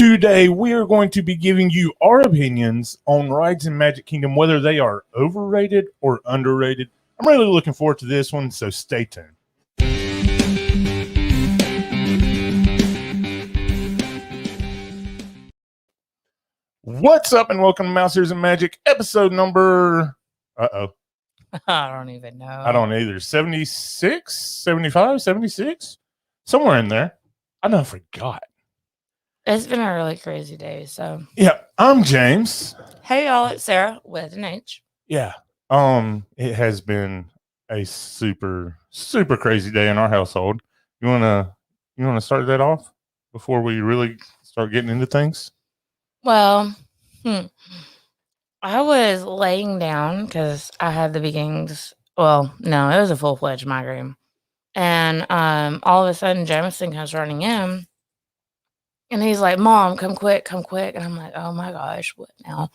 Today, we are going to be giving you our opinions on rides in Magic Kingdom, whether they are overrated or underrated. I'm really looking forward to this one, so stay tuned. What's up, and welcome to Mouse Ears and Magic, episode number... I don't even know. I don't either. 76, 75, 76? Somewhere in there. I forgot. It's been a really crazy day, so. Yeah, I'm James. Hey, y'all, it's Sarah with an H. Yeah. It has been a super, super crazy day in our household. You wanna start that off before we really start getting into things? Well, I was laying down because I had the beginnings. Well, no, it was a full-fledged migraine. And all of a sudden, Jameson comes running in. And he's like, "Mom, come quick, come quick." And I'm like, "Oh my gosh, what now?"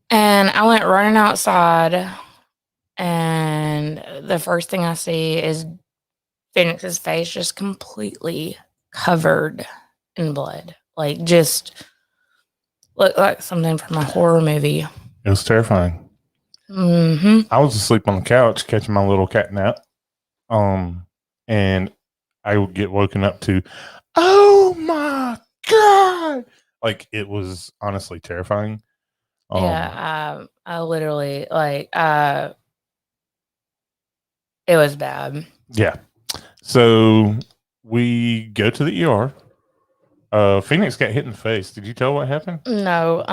And I went running outside. And the first thing I see is Phoenix's face just completely covered in blood. Like, just looked like something from a horror movie. It was terrifying. I was asleep on the couch catching my little cat nap. And I would get woken up to, "Oh my God!" Like, it was honestly terrifying. I literally, like, it was bad. Yeah. So we go to the ER. Phoenix got hit in the face. Did you tell what happened? No.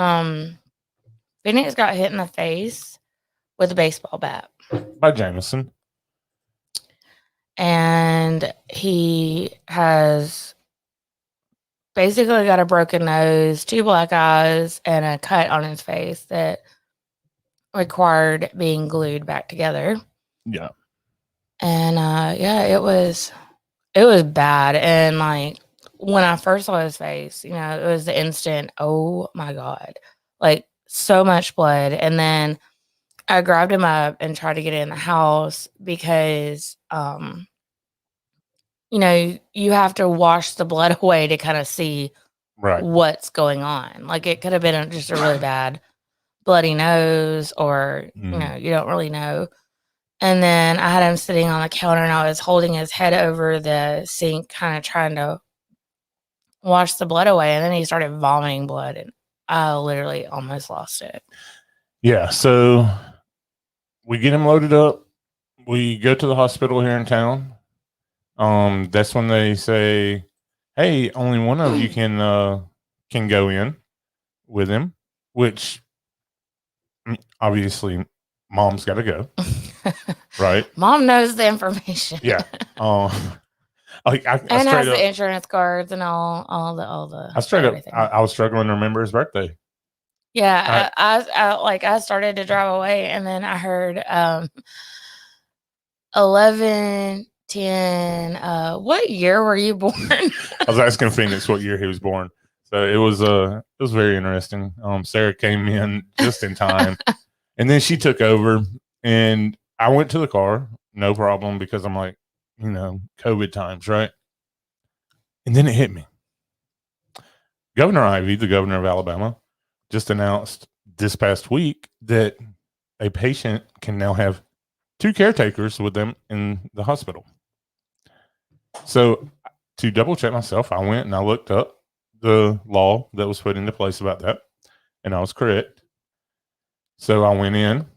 Phoenix got hit in the face with a baseball bat By Jameson. And he has basically got a broken nose, 2 black eyes, and a cut on his face that required being glued back together. Yeah. And it was bad. And like, when I first saw his face, it was the instant, oh my God, like, so much blood. And then I grabbed him up and tried to get in the house because you have to wash the blood away to kind of see what's going on. Like, it could have been just a really bad bloody nose, or you don't really know. And then I had him sitting on the counter, and I was holding his head over the sink, kind of trying to wash the blood away. And then he started vomiting blood, and I literally almost lost it. Yeah. So we get him loaded up. We go to the hospital here in town. That's when they say, "Hey, only one of you can go in with him," which obviously Mom's got to go. Right? Mom knows the information. Yeah. And has the insurance cards and all the. I straight up. I was struggling to remember his birthday. Yeah, I started to drive away, and then I heard 11, 10. What year were you born? I was asking Phoenix what year he was born. So it was very interesting. Sarah came in just in time, and then she took over, and I went to the car, no problem, because I'm like, COVID times, right? And then it hit me. Governor Ivey, the governor of Alabama, just announced this past week that a patient can now have 2 caretakers with them in the hospital. So to double check myself, I went and I looked up the law that was put into place about that, and I was correct. So I went in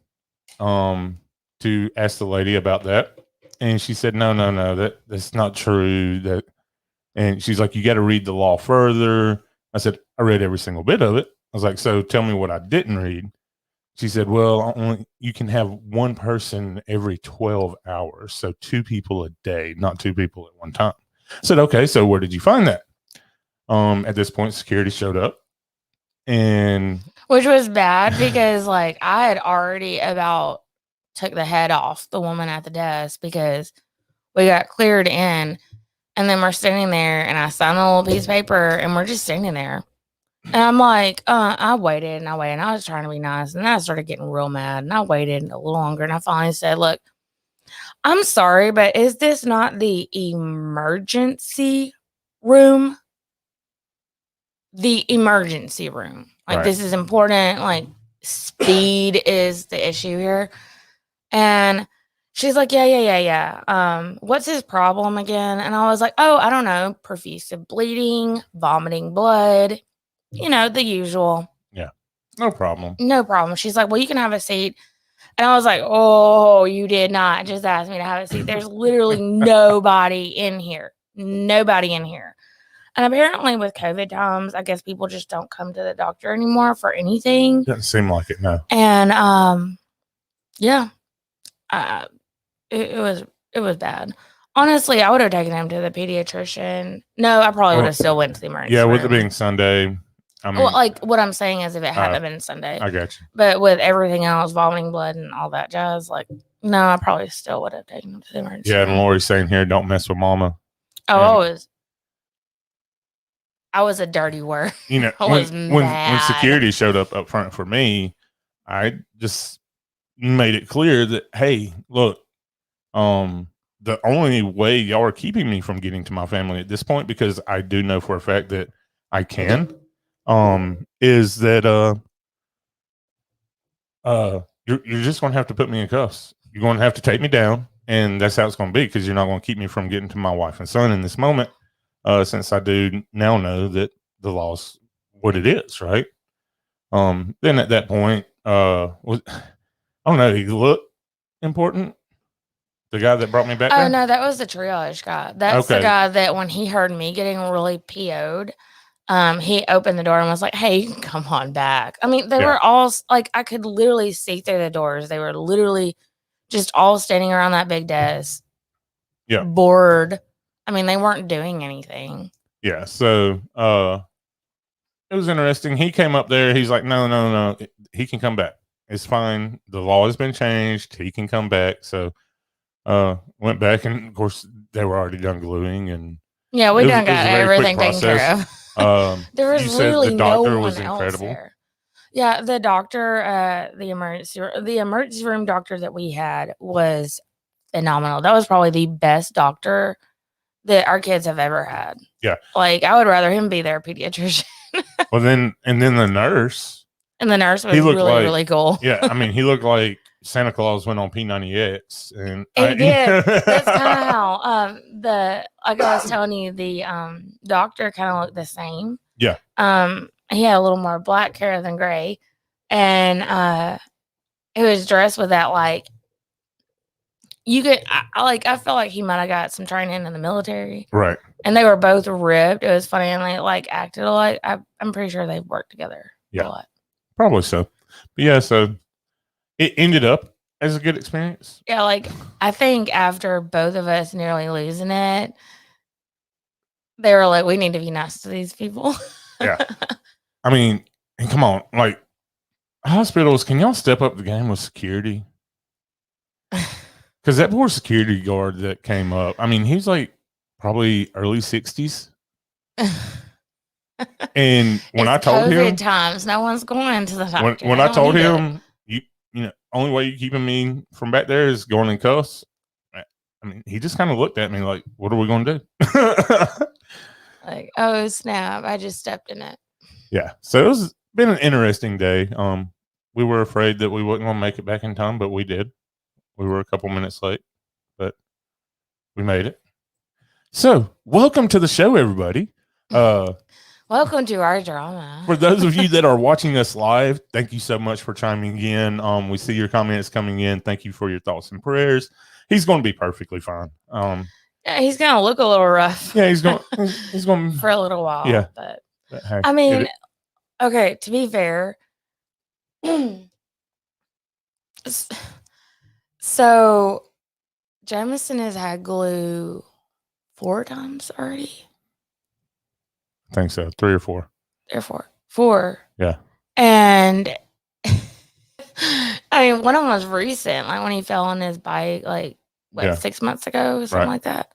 to ask the lady about that, and she said, no, that's not true. And she's like, "You got to read the law further." I said, "I read every single bit of it." I was like, "So tell me what I didn't read." She said, "Well, you can have 1 person every 12 hours. So 2 people a day, not 2 people at one time." I said, "Okay, so where did you find that?" At this point, security showed up, and which was bad because like, I had already about took the head off the woman at the desk because we got cleared in, and then we're standing there, and I signed a little piece of paper, and we're just standing there. And I'm like, I waited and I waited, and I was trying to be nice, and then I started getting real mad, and I waited a little longer, and I finally said, "Look, I'm sorry, but is this not the emergency room?" the emergency room. Like, Right. this is important. Like, speed is the issue here. And she's like, yeah. What's his problem again? And I was like, oh, I don't know. Profuse bleeding, vomiting blood, the usual. Yeah. No problem. No problem. She's like, well, you can have a seat. And I was like, oh, you did not just ask me to have a seat. There's literally nobody in here. Nobody in here. And apparently with COVID times, I guess people just don't come to the doctor anymore for anything. Doesn't seem like it, no. And yeah. It was bad. Honestly, I would have taken him to the pediatrician. No, I probably would have still went to the emergency room. With it being Sunday. I mean, like what I'm saying is if it hadn't been Sunday. I got you. But with everything else, vomiting blood and all that jazz, like, no, I probably still would have taken him to the emergency room. And Lori's saying here, don't mess with mama. Oh, I was a dirty word. When security showed up front for me, I just made it clear that, hey, look, the only way y'all are keeping me from getting to my family at this point, because I do know for a fact that I can, is that you're just gonna have to put me in cuffs. You're gonna have to take me down, and that's how it's gonna be, because you're not gonna keep me from getting to my wife and son in this moment, since I do now know that the law's what it is, right? Then at that point, I don't know, he looked important. The guy that brought me back there? No, that was the triage guy. That's the guy that when he heard me getting really PO'd, he opened the door and was like, hey, you can come on back. I mean, they were all, like, I could literally see through the doors. They were literally just all standing around that big desk. Yeah. Bored. I mean, they weren't doing anything. Yeah, so it was interesting. He came up there. He's like, no. He can come back. It's fine. The law has been changed. He can come back. So went back, and of course they were already done gluing, and we done got everything taken care of. There was literally the doctor no was one incredible. Else there. Yeah, the doctor, the emergency room doctor that we had was phenomenal. That was probably the best doctor that our kids have ever had. Yeah, like I would rather him be their pediatrician. Well, then the nurse. And the nurse was really cool. Yeah, I mean, he looked like Santa Claus went on P90X, and he did. That's kind of how like I was telling you, the doctor kind of looked the same. Yeah. He had a little more black hair than gray, and he was dressed with that like I felt like he might have got some training in the military, right? And they were both ripped. It was funny, and they like acted alike. I'm pretty sure they worked together. Yeah, a lot. Probably so. But yeah, so it ended up as a good experience. Yeah, like I think after both of us nearly losing it, they were like, we need to be nice to these people. Yeah. I mean, and come on, like hospitals, can y'all step up the game with security? Because that poor security guard that came up, I mean, he's like probably early 60s. And when I told COVID him times, no one's going to the doctor. When I told him, you know, only way you're keeping me from back there is going in cuffs. I mean, he just kind of looked at me like, "What are we going to do?" Like, oh snap! I just stepped in it. Yeah, so it's been an interesting day. We were afraid that we wasn't going to make it back in time, but we did. We were a couple minutes late, but we made it. So, welcome to the show, everybody. Welcome to our drama. For those of you that are watching us live, thank you so much for chiming in. We see your comments coming in. Thank you for your thoughts and prayers. He's going to be perfectly fine. Yeah, he's going to look a little rough. Yeah, he's going for a little while. Yeah, but hey, I mean, okay. To be fair, so Jameson has had glue 4 times already. I think so. 3 or 4. They're 4. 4. Yeah. And I mean, one of them was recent, like when he fell on his bike, like 6 months ago, or something like that.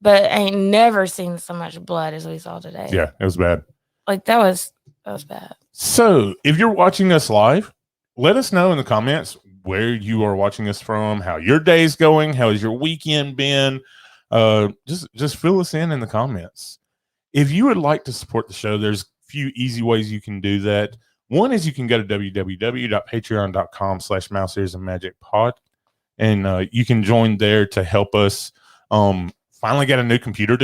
But I ain't never seen so much blood as we saw today. Yeah, it was bad. Like that was bad. So if you're watching us live, let us know in the comments where you are watching us from, how your day's going, how has your weekend been. Just fill us in the comments. If you would like to support the show, there's few easy ways you can do that. One is you can go to www.patreon.com/mouseearsandmagicpod, and you can join there to help us. Finally got a new computer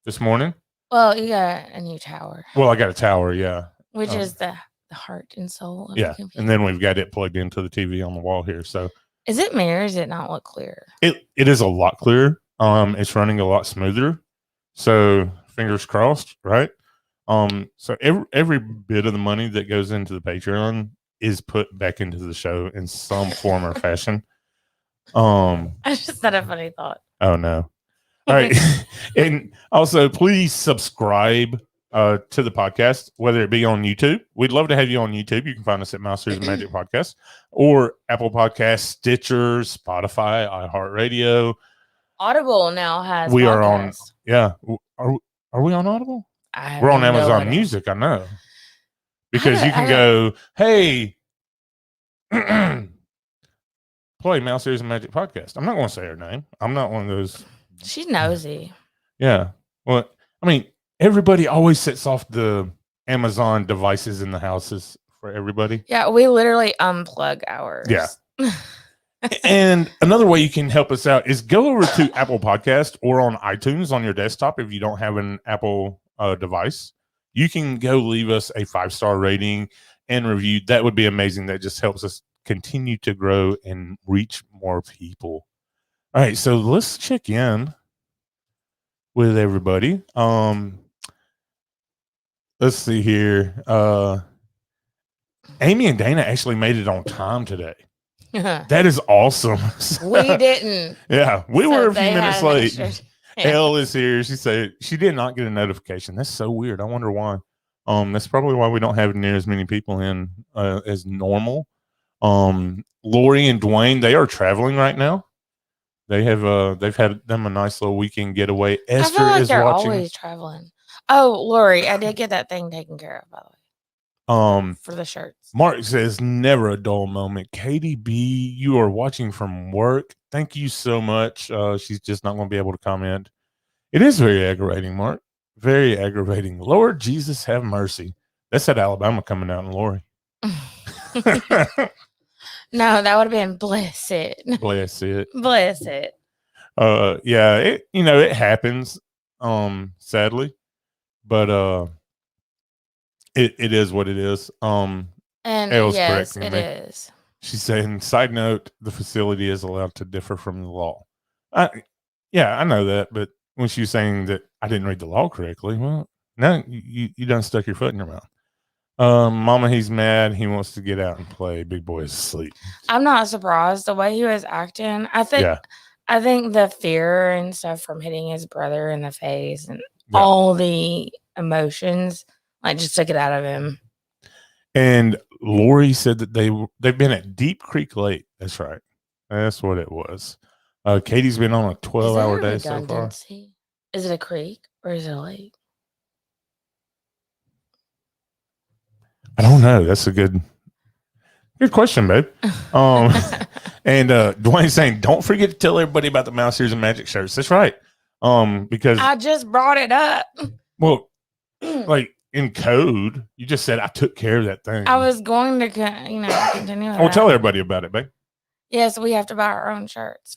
this morning. Well, you got a new tower. Well, I got a tower, yeah. Which is the heart and soul of the computer. And then we've got it plugged into the TV on the wall here. So is it mirror? Does it not look clear? It is a lot clearer. It's running a lot smoother. So fingers crossed, right? So every bit of the money that goes into the Patreon is put back into the show in some form or fashion. I just had a funny thought. Oh no. All right. And also please subscribe to the podcast, whether it be on YouTube. We'd love to have you on YouTube. You can find us at Mouse Ears and Magic Podcast, or Apple Podcasts, Stitcher, Spotify, iHeartRadio. Audible now has we podcasts. Are on. Yeah. Are we on Audible? We're on Amazon Music, I know. Because you can go, hey, play Mouse Ears and Magic Podcast. I'm not going to say her name. I'm not one of those. She's nosy. Yeah. Well, I mean, everybody always sets off the Amazon devices in the houses for everybody. Yeah, we literally unplug ours. Yeah. And another way you can help us out is go over to Apple Podcast or on iTunes on your desktop if you don't have an Apple device. You can go leave us a 5-star rating and review. That would be amazing. That just helps us continue to grow and reach more people. All right, so let's check in with everybody. Let's see here. Amy and Dana actually made it on time today. That is awesome. We didn't. Yeah, we were a few minutes late. Elle is here. She said she did not get a notification. That's so weird. I wonder why. That's probably why we don't have near as many people in as normal. Lori and Dwayne, they are traveling right now. They've had them a nice little weekend getaway. Esther I feel like is they're watching. Always traveling. Oh, Lori, I did get that thing taken care of, by the way. For the shirts. Mark says never a dull moment. Katie B, you are watching from work. Thank you so much. She's just not going to be able to comment. It is very aggravating, Mark. Very aggravating. Lord Jesus, have mercy. That's at Alabama coming out in Lori. No, that would have been bless it. Bless it. Bless it. Yeah, it happens, sadly. But it is what it is. And Elle's yes, correcting it me. is. She's saying, side note, the facility is allowed to differ from the law. I know that, but when she was saying that I didn't read the law correctly, well, no, you done stuck your foot in your mouth. Mama, he's mad. He wants to get out and play. Big boy is asleep. I'm not surprised the way he was acting. I think the fear and stuff from hitting his brother in the face and all the emotions, like, just took it out of him. And Lori said that they've been at Deep Creek Lake. That's right. That's what it was. Katie's been on a 12-hour day so far. Is it a creek or is it a lake? I don't know. That's a good question, babe. And Dwayne's saying, don't forget to tell everybody about the Mouse Ears and Magic shirts. That's right. Because I just brought it up. Well, like in code, you just said I took care of that thing. I was going to, continue. Well, tell everybody about it, babe. Yes, we have to buy our own shirts.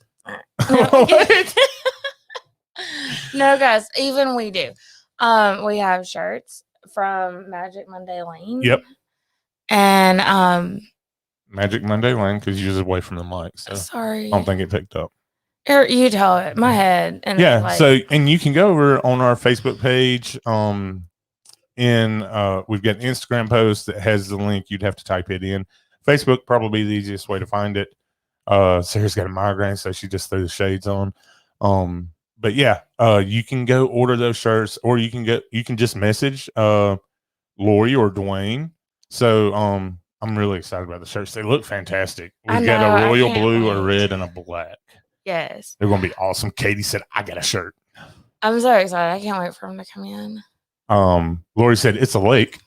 No, guys, even we do. We have shirts from Magic Monday Lane. Yep. And Magic Monday Lane, because you're away from the mic. So sorry. I don't think it picked up. You tell it. My head. And yeah. And you can go over on our Facebook page. We've got an Instagram post that has the link. You'd have to type it in. Facebook probably the easiest way to find it. Sarah's got a migraine, so she just threw the shades on. But yeah, you can go order those shirts, or you can just message Lori or Dwayne. So I'm really excited about the shirts. They look fantastic. We've got a royal blue, a red, and a black. Yes. They're gonna be awesome. Katie said, I got a shirt. I'm so excited. I can't wait for them to come in. Lori said it's a lake.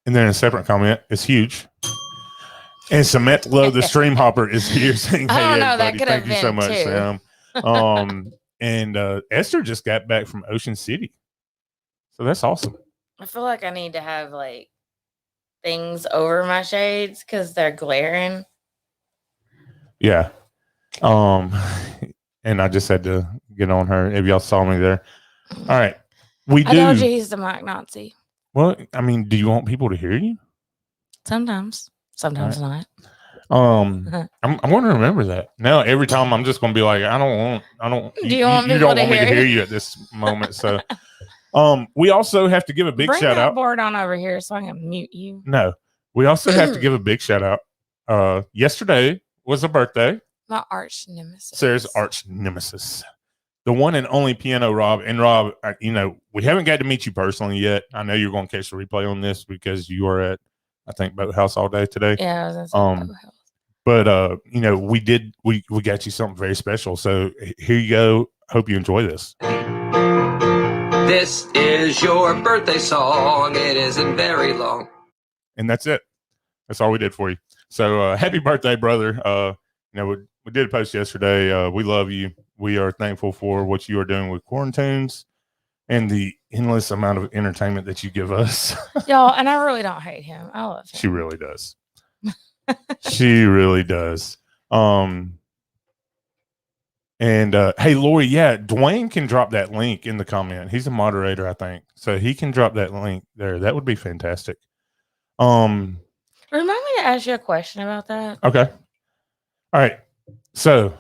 And then in a separate comment, it's huge. And Samantha Lowe, the stream hopper, is here saying, hey, everybody, thank you so much, Sam. And Esther just got back from Ocean City. So that's awesome. I feel like I need to have like things over my shades because they're glaring. Yeah. And I just had to get on her. If y'all saw me there. All right. I told you he's the Mike Nazi. Well, I mean, do you want people to hear you? Sometimes not. I'm going to remember that. Now every time I'm just going to be like, you don't want me to hear you at this moment. So we also have to give a big shout out. Board on over here so I can mute you. No. We also have to give a big shout out. Yesterday was a birthday. My arch nemesis. Sarah's arch nemesis. The one and only Piano Rob. And Rob, we haven't got to meet you personally yet. I know you're going to catch the replay on this because you are at, I think, Boathouse all day today. Yeah, I was going to say Boathouse. But we got you something very special. So here you go. Hope you enjoy this. This is your birthday song. It isn't very long. And that's it. That's all we did for you. So happy birthday, brother. We did a post yesterday. We love you. We are thankful for what you are doing with Quarantunes and the endless amount of entertainment that you give us. Y'all, and I really don't hate him. I love him. She really does. She really does. And hey, Lori, yeah, Dwayne can drop that link in the comment. He's a moderator, I think. So he can drop that link there. That would be fantastic. Remind me to ask you a question about that. Okay. All right. So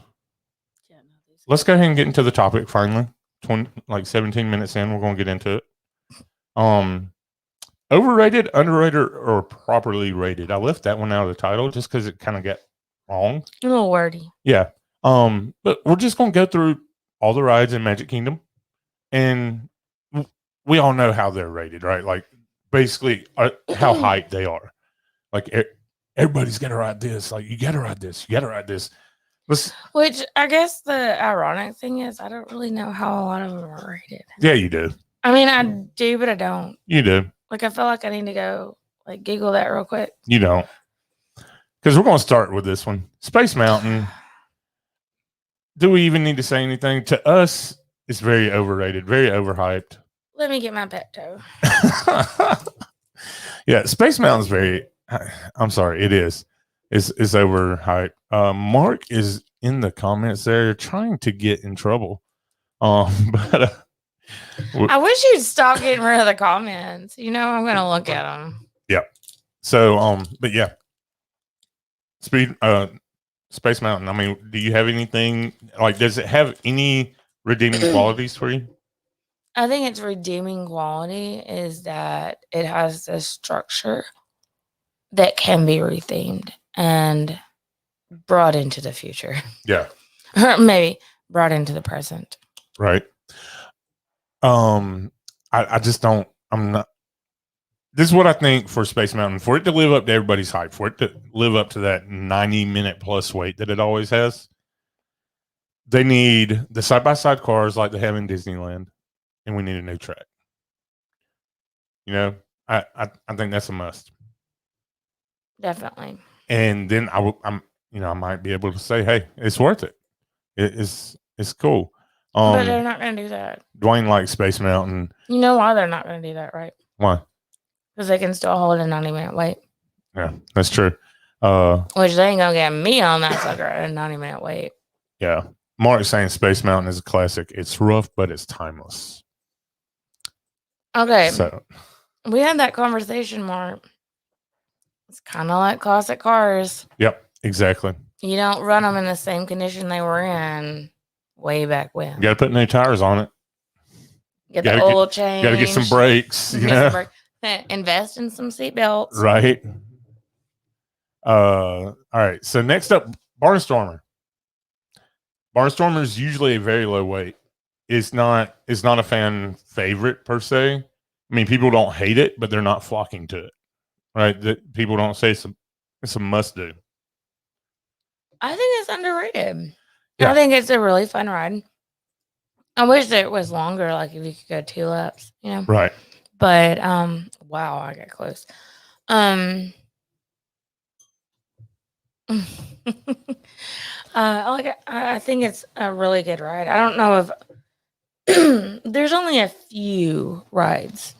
let's go ahead and get into the topic finally. 17 minutes in, we're going to get into it. Overrated, underrated, or properly rated. I left that one out of the title just because it kind of got wrong. A little wordy. Yeah. But we're just going to go through all the rides in Magic Kingdom, and we all know how they're rated, right? Like basically how hyped they are. Like everybody's got to ride this. Like you got to ride this. You got to ride this. Which I guess the ironic thing is I don't really know how a lot of them are rated. Yeah, you do. I mean, I do, but I don't. You do. Like I feel like I need to go Google that real quick. You don't. Because we're going to start with this one. Space Mountain. Do we even need to say anything? To us, it's very overrated, very overhyped. Let me get my Pepto. Yeah, Space Mountain's very, I'm sorry, it is. It's overhyped. Mark is in the comments there trying to get in trouble. But I wish you'd stop getting rid of the comments. I'm going to look at them. Yeah. So, but yeah. Space Mountain. I mean, do you have anything does it have any redeeming qualities for you? I think its redeeming quality is that it has this structure that can be rethemed and brought into the future. Yeah. Or maybe brought into the present. Right. I just don't, I'm not, this is what I think for Space Mountain, for it to live up to everybody's hype, for it to live up to that 90-minute plus wait that it always has, they need the side-by-side cars like they have in Disneyland, and we need a new track. I think that's a must. Definitely. And then I might be able to say, hey, it's worth it. It's cool. But they're not going to do that. Dwayne likes Space Mountain. You know why they're not going to do that, right? Why? Because they can still hold a 90-minute wait. Yeah, that's true. Which they ain't going to get me on that sucker at a 90-minute wait. Yeah. Mark's saying Space Mountain is a classic. It's rough, but it's timeless. Okay. So we had that conversation, Mark. It's kind of like classic cars. Yep, exactly. You don't run them in the same condition they were in way back when. You got to put new tires on it. Get the oil change. Got to get some brakes. Invest in some seat belts. Right. All right. So next up, Barnstormer. Barnstormer is usually a very low weight. It's not a fan favorite per se. I mean, people don't hate it, but they're not flocking to it. Right? That people don't say it's a must do. I think it's underrated. Yeah. I think it's a really fun ride. I wish it was longer, like if you could go 2 laps, Right. But wow, I got close. I think it's a really good ride. I don't know if there's only a few rides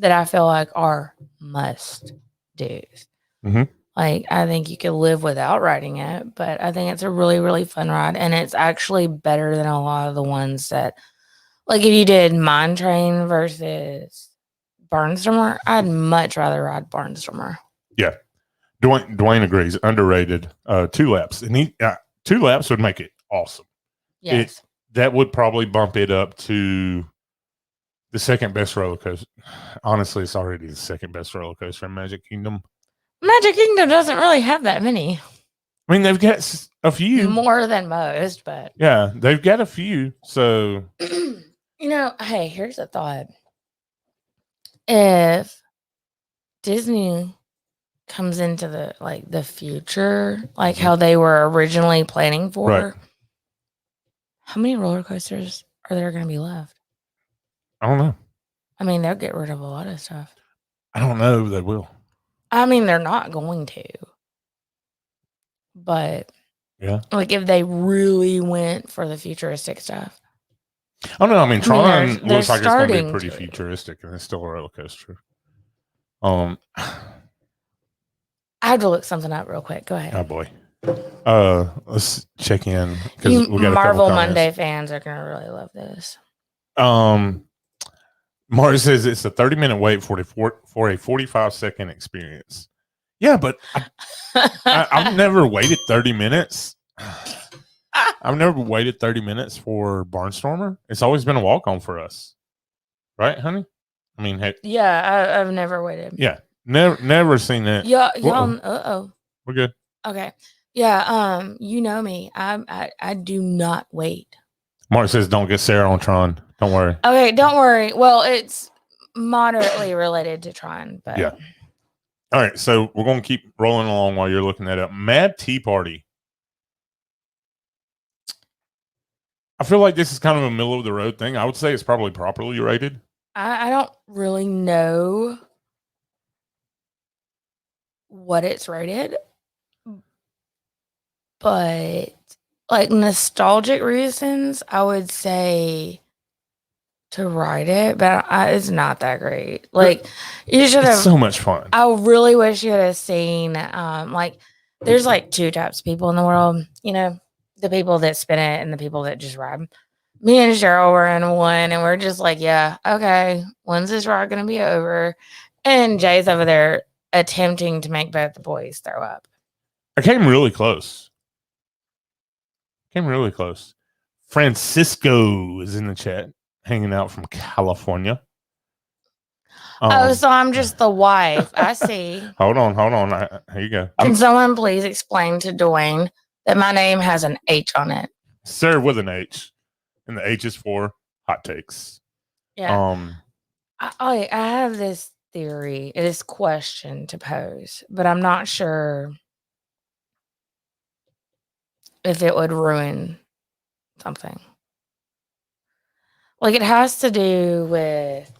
that I feel like are must do's. Mm-hmm. Like, I think you could live without riding it, but I think it's a really, really fun ride. And it's actually better than a lot of the ones that, like, if you did Mine Train versus Barnstormer, I'd much rather ride Barnstormer. Yeah. Dwayne agrees. Underrated. 2 laps. And 2 laps would make it awesome. Yes. That would probably bump it up to the second best roller coaster. Honestly, it's already the second best roller coaster in Magic Kingdom. Magic Kingdom doesn't really have that many. I mean, they've got a few. More than most, but. Yeah, they've got a few. So. Hey, here's a thought. If Disney comes into the future, like how they were originally planning for, right. How many roller coasters are there going to be left? I don't know. I mean, they'll get rid of a lot of stuff. I don't know if they will. I mean, they're not going to. But, yeah, like if they really went for the futuristic stuff. I don't know. I mean, Tron looks like it's going to be pretty to. futuristic, and it's still a roller coaster. I have to look something up real quick. Go ahead. Oh boy. Let's check in because we got Marvel Monday fans are going to really love this. Marty says it's a 30-minute wait for a 45-second experience. Yeah, but I've never waited 30 minutes. I've never waited 30 minutes for Barnstormer. It's always been a walk-on for us. Right, honey? I mean, heck. Yeah, I've never waited. Yeah, never seen that. Yeah, uh-oh. We're good. Okay. Yeah, you know me. I do not wait. Mark says don't get Sarah on Tron. Don't worry. Okay, don't worry. Well, it's moderately related to Tron, but yeah. All right, so we're going to keep rolling along while you're looking that up. Mad Tea Party. I feel like this is kind of a middle of the road thing. I would say it's probably properly rated. I don't really know what it's rated, but like nostalgic reasons, I would say to ride it, but it's not that great. Like you should have so much fun. I really wish you would have seen like there's like 2 types of people in the world, the people that spin it and the people that just ride. Me and Cheryl were in one and we're just like, yeah, okay, when's this ride gonna be over? And Jay's over there attempting to make both the boys throw up. I came really close. Francisco is in the chat, hanging out from California. So I'm just the wife. I see. Hold on. Here you go. Can someone please explain to Dwayne that my name has an H on it? Sir with an H. And the H is for hot takes. Yeah. I have this theory, this question to pose, but I'm not sure if it would ruin something. Like it has to do with.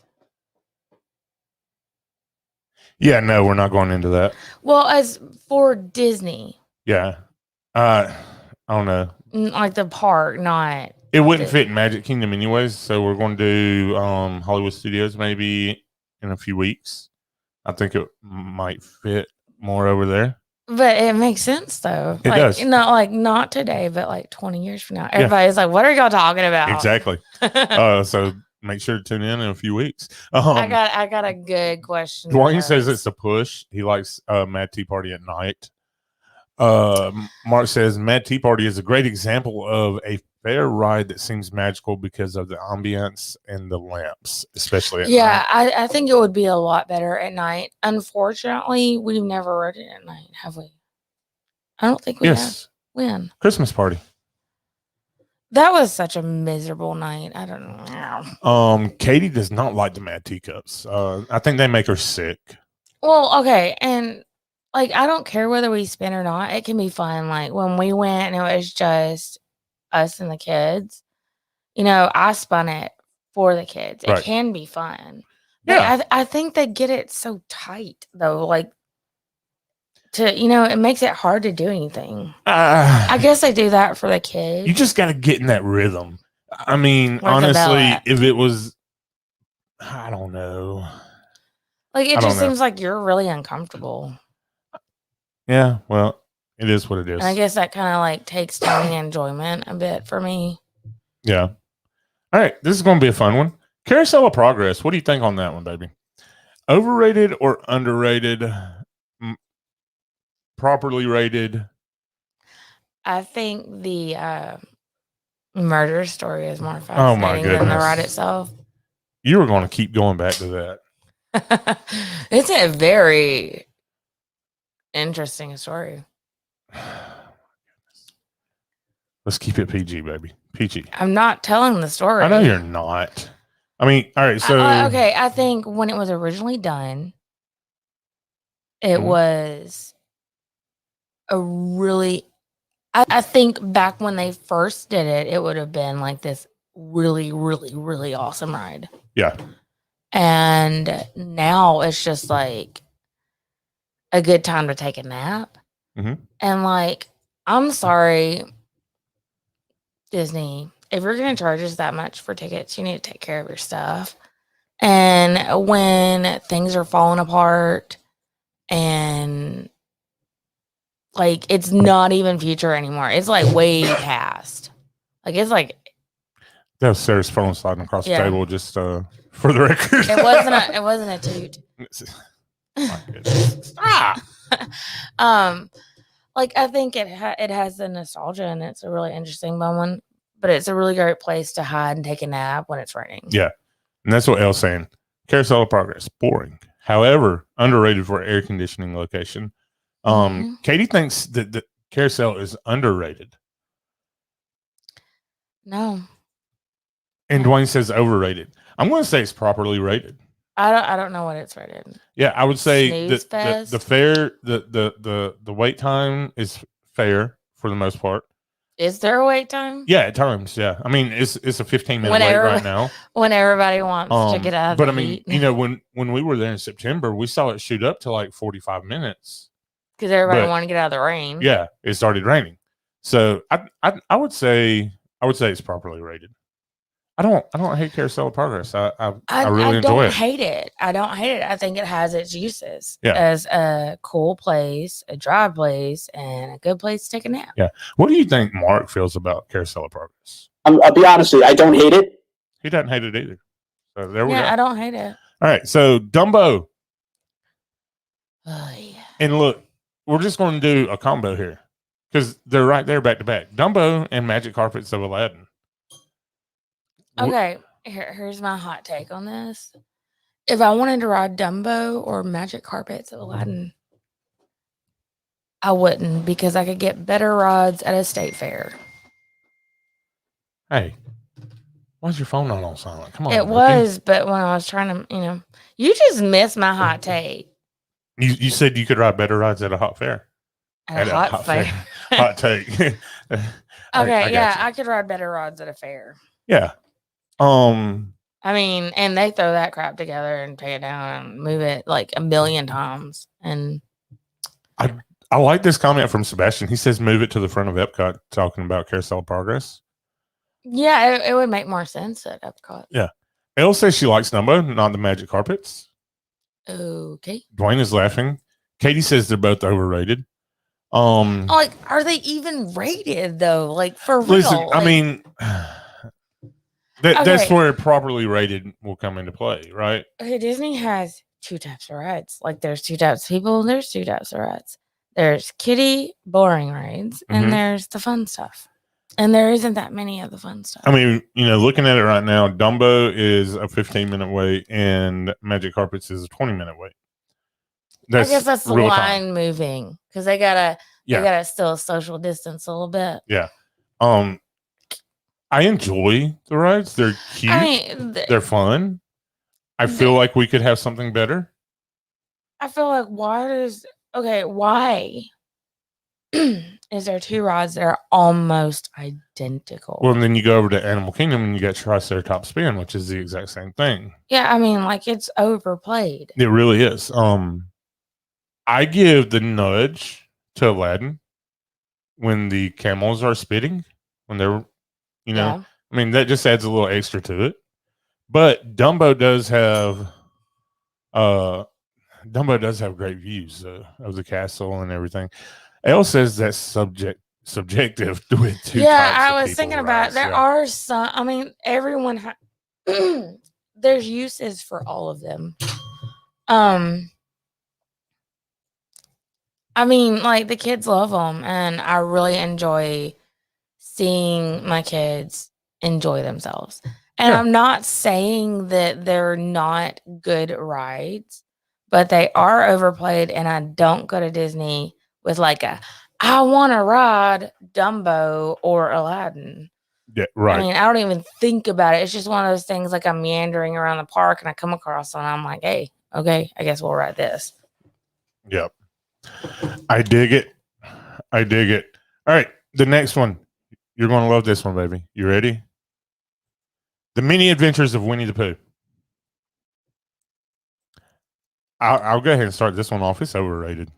Yeah, no, we're not going into that. Well, as for Disney. Yeah. I don't know. Like the park, not. It wouldn't fit in Magic Kingdom anyways, so we're going to do Hollywood Studios maybe in a few weeks. I think it might fit more over there. But it makes sense though. It does. Not today, but like 20 years from now. Everybody's like, what are y'all talking about? Exactly. So make sure to tune in a few weeks. I got a good question. Dwayne says it's a push. He likes Mad Tea Party at night. Mark says Mad Tea Party is a great example of a fair ride that seems magical because of the ambience and the lamps, especially at night. I think it would be a lot better at night. Unfortunately, we've never rode it at night, have we? I don't think we have. When? Christmas party. That was such a miserable night. I don't know. Katie does not like the Mad Teacups. I think they make her sick. Well, okay, and like I don't care whether we spin or not. It can be fun. Like when we went and it was just us and the kids, I spun it for the kids. It can be fun. Yeah. I think they get it so tight though. Like it makes it hard to do anything. I guess they do that for the kids. You just got to get in that rhythm. I mean, honestly, if it was, I don't know. Like, it just seems like you're really uncomfortable. Yeah, well, it is what it is. And I guess that kind of like takes down the enjoyment a bit for me. Yeah. All right, this is going to be a fun one. Carousel of Progress. What do you think on that one, baby? Overrated or underrated? Properly rated? I think the murder story is more fascinating than the ride itself. You were going to keep going back to that. It's a very interesting story. Let's keep it PG, baby. PG. I'm not telling the story. I know you're not. I mean, all right. So okay, I think when it was originally done, it was a really. I think back when they first did it, it would have been like this really, really, really awesome ride. Yeah. And now it's just like a good time to take a nap. And like, I'm sorry, Disney, if you're going to charge us that much for tickets, you need to take care of your stuff. And when things are falling apart and like, it's not even future anymore. It's like way past. Like, it's like. That was Sarah's phone sliding across the table, just for the record. It wasn't a toot. My goodness. Stop. Like, I think it has the nostalgia and it's a really interesting moment, but it's a really great place to hide and take a nap when it's raining. Yeah. And that's what Elle's saying. Carousel of Progress, boring. However, underrated for air conditioning location. Katie thinks that the Carousel is underrated. No. And Dwayne says overrated. I'm going to say it's properly rated. I don't know what it's rated. Yeah, I would say the fair, the wait time is fair for the most part. Is there a wait time? Yeah, at times. Yeah, I mean it's a 15-minute wait right now. When everybody wants to get out of the heat. You know, when we were there in September, we saw it shoot up to like 45 minutes because everybody wanted to get out of the rain. Yeah, it started raining, so I would say it's properly rated. I don't hate Carousel of Progress. I really enjoy it. I don't hate it. I think it has its uses as a cool place, a dry place, and a good place to take a nap. Yeah. What do you think Mark feels about Carousel of Progress? I'll be honest with you. I don't hate it. He doesn't hate it either. So there we go. I don't hate it. All right. So Dumbo. Oh, yeah. And look, we're just going to do a combo here because they're right there back to back. Dumbo and Magic Carpets of Aladdin. Okay, here's my hot take on this. If I wanted to ride Dumbo or Magic Carpets of Aladdin, I wouldn't because I could get better rides at a state fair. Hey, why's your phone not on silent? Come on. It was, but when I was trying to, you just missed my hot take. You said you could ride better rides at a hot fair. At a hot fair. Hot take. Okay, I could ride better rides at a fair. Yeah. I mean, and they throw that crap together and take it down and move it like a million times. And I like this comment from Sebastian. He says, "Move it to the front of Epcot." Talking about Carousel of Progress. Yeah, it would make more sense at Epcot. Yeah. Elle says she likes Dumbo, not the Magic Carpets. Okay. Dwayne is laughing. Katie says they're both overrated. Like, are they even rated though? Like, for real? Listen, I mean. That's where properly rated will come into play, right? Okay, Disney has two types of rides. Like, there's two types of people, and there's two types of rides. There's kiddie, boring rides, and there's the fun stuff. And there isn't that many of the fun stuff. I mean, looking at it right now, Dumbo is a 15-minute wait, and Magic Carpets is a 20-minute wait. I guess that's the line moving because they gotta still social distance a little bit. Yeah. I enjoy the rides. They're cute. They're fun. I feel like we could have something better. I feel like why is there two rides that are almost identical? Well, and then you go over to Animal Kingdom and you get Triceratops Spin, which is the exact same thing. Yeah, I mean, like, it's overplayed. It really is. I give the nudge to Aladdin when the camels are spitting, when they're I mean, that just adds a little extra to it. But Dumbo does have Dumbo does have great views of the castle and everything. Elle says that's subjective with two types I of was people thinking about rides. there are some. I mean, everyone. There's uses for all of them. I mean, like the kids love them, and I really enjoy seeing my kids enjoy themselves. And I'm not saying that they're not good rides, but they are overplayed. And I don't go to Disney with like I want to ride Dumbo or Aladdin. Yeah, right. I mean, I don't even think about it. It's just one of those things like I'm meandering around the park and I come across one and I'm like, hey, okay, I guess we'll ride this. Yep. I dig it. I dig it. All right. The next one. You're going to love this one, baby. You ready? The Mini Adventures of Winnie the Pooh. I'll go ahead and start this one off. It's overrated.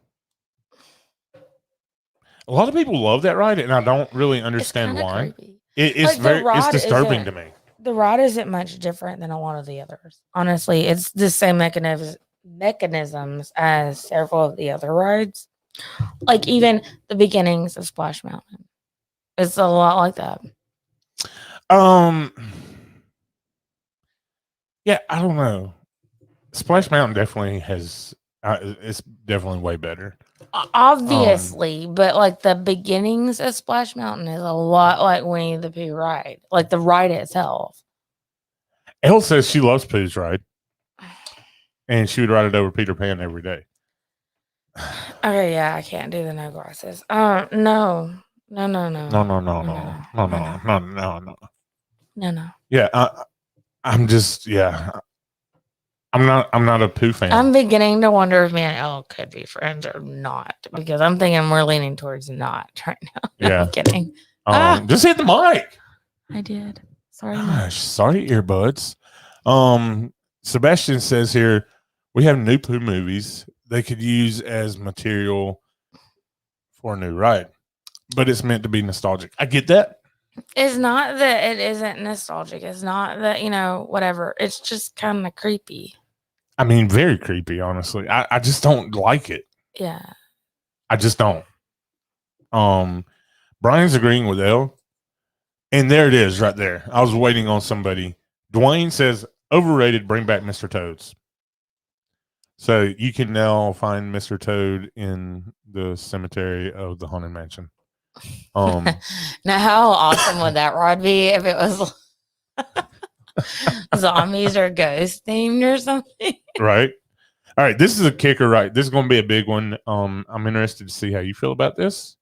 A lot of people love that ride, and I don't really understand why. It's like disturbing to me. The ride isn't much different than a lot of the others. Honestly, it's the same mechanisms as several of the other rides. Like even the beginnings of Splash Mountain. It's a lot like that. Yeah, I don't know. Splash Mountain definitely has. It's definitely way better. Obviously, but like the beginnings of Splash Mountain is a lot like Winnie the Pooh ride, like the ride itself. Elle says she loves Pooh's ride, and she would ride it over Peter Pan every day. Okay, yeah, I can't do the no glasses. No. Yeah, I'm just I'm not a Pooh fan. I'm beginning to wonder if me and Elle could be friends or not, because I'm thinking we're leaning towards not right now. No, Yeah, I'm kidding. Just hit the mic. I did. Sorry. Gosh, sorry, earbuds. Sebastian says here we have new Pooh movies they could use as material for a new ride, but it's meant to be nostalgic. I get that. It's not that it isn't nostalgic. It's not that, whatever. It's just kind of creepy. I mean, very creepy, honestly. I just don't like it. Yeah. I just don't. Brian's agreeing with Elle. And there it is right there. I was waiting on somebody. Dwayne says, overrated, bring back Mr. Toads. So you can now find Mr. Toad in the cemetery of the Haunted Mansion. Now, how awesome would that ride be if it was zombies or ghost themed or something? Right. All right. This is a kicker, right? This is going to be a big one. I'm interested to see how you feel about this.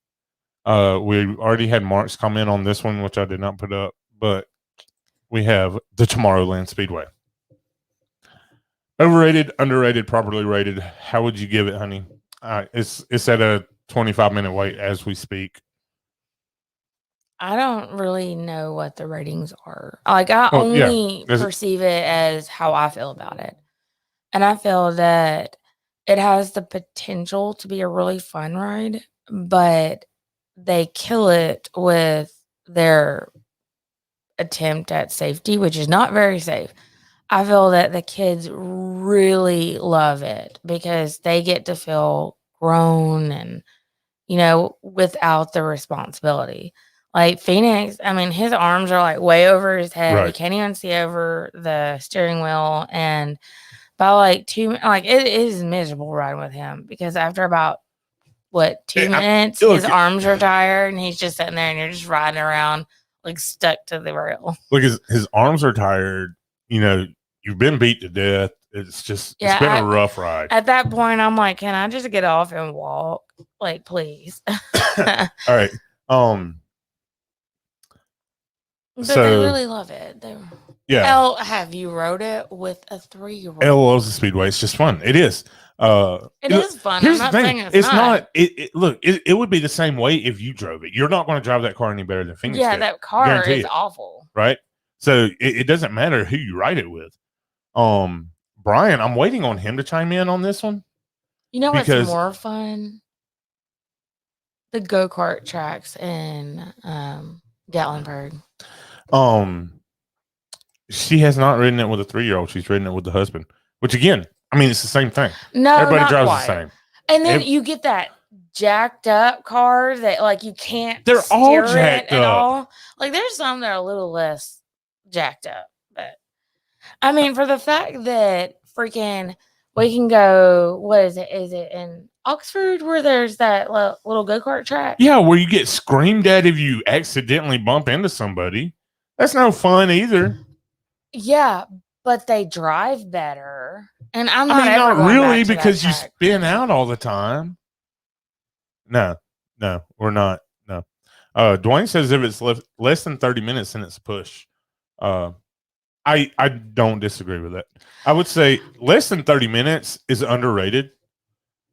We already had Mark's comment on this one, which I did not put up, but we have the Tomorrowland Speedway. Overrated, underrated, properly rated. How would you give it, honey? It's at a 25-minute wait as we speak. I don't really know what the ratings are. Like I only perceive it as how I feel about it. And I feel that it has the potential to be a really fun ride, but they kill it with their attempt at safety, which is not very safe. I feel that the kids really love it because they get to feel grown and, without the responsibility. Like Phoenix, I mean, his arms are like way over his head. Right. He can't even see over the steering wheel. And by like 2 minutes, like it is miserable riding with him because after about 2 minutes, his arms are tired and he's just sitting there and you're just riding around like stuck to the rail. Look, his arms are tired. You've been beat to death. It's been a rough ride. At that point, I'm like, can I just get off and walk? Like, please. All right. But they really love it. Elle, have you rode it with a 3-year-old? Elle loves the Speedway. It's just fun. It is. It is fun. Here's the thing. It's not. It would be the same way if you drove it. You're not going to drive that car any better than Phoenix. Yeah, that car is awful. Right? So it doesn't matter who you ride it with. Brian, I'm waiting on him to chime in on this one. You know what's more fun? The go-kart tracks in Gatlinburg. She has not ridden it with a 3-year-old. She's ridden it with the husband, which again, I mean, it's the same thing. No, Everybody not drives quite. the same. And then you get that jacked up car that like you can't. They're all steer jacked it at up. all. Like there's some that are a little less jacked up, but I mean, for the fact that freaking we can go. What is it? Is it in Oxford where there's that little go-kart track? Yeah, where you get screamed at if you accidentally bump into somebody. That's no fun either. Yeah, but they drive better. And I'm I not mean, ever not going really back to because that you track. spin out all the time. No, we're not. No. Dwayne says if it's less than 30 minutes, then it's a push. I don't disagree with that. I would say less than 30 minutes is underrated.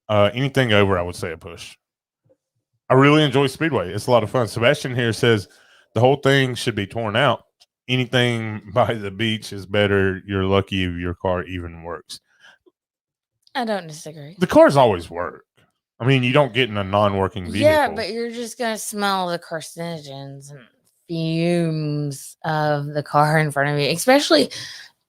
Anything over, I would say a push. I really enjoy Speedway. It's a lot of fun. Sebastian here says the whole thing should be torn out. Anything by the beach is better. You're lucky if your car even works. I don't disagree. The cars always work. I mean, you don't get in a non-working vehicle. Yeah, but you're just going to smell the carcinogens and fumes of the car in front of you, especially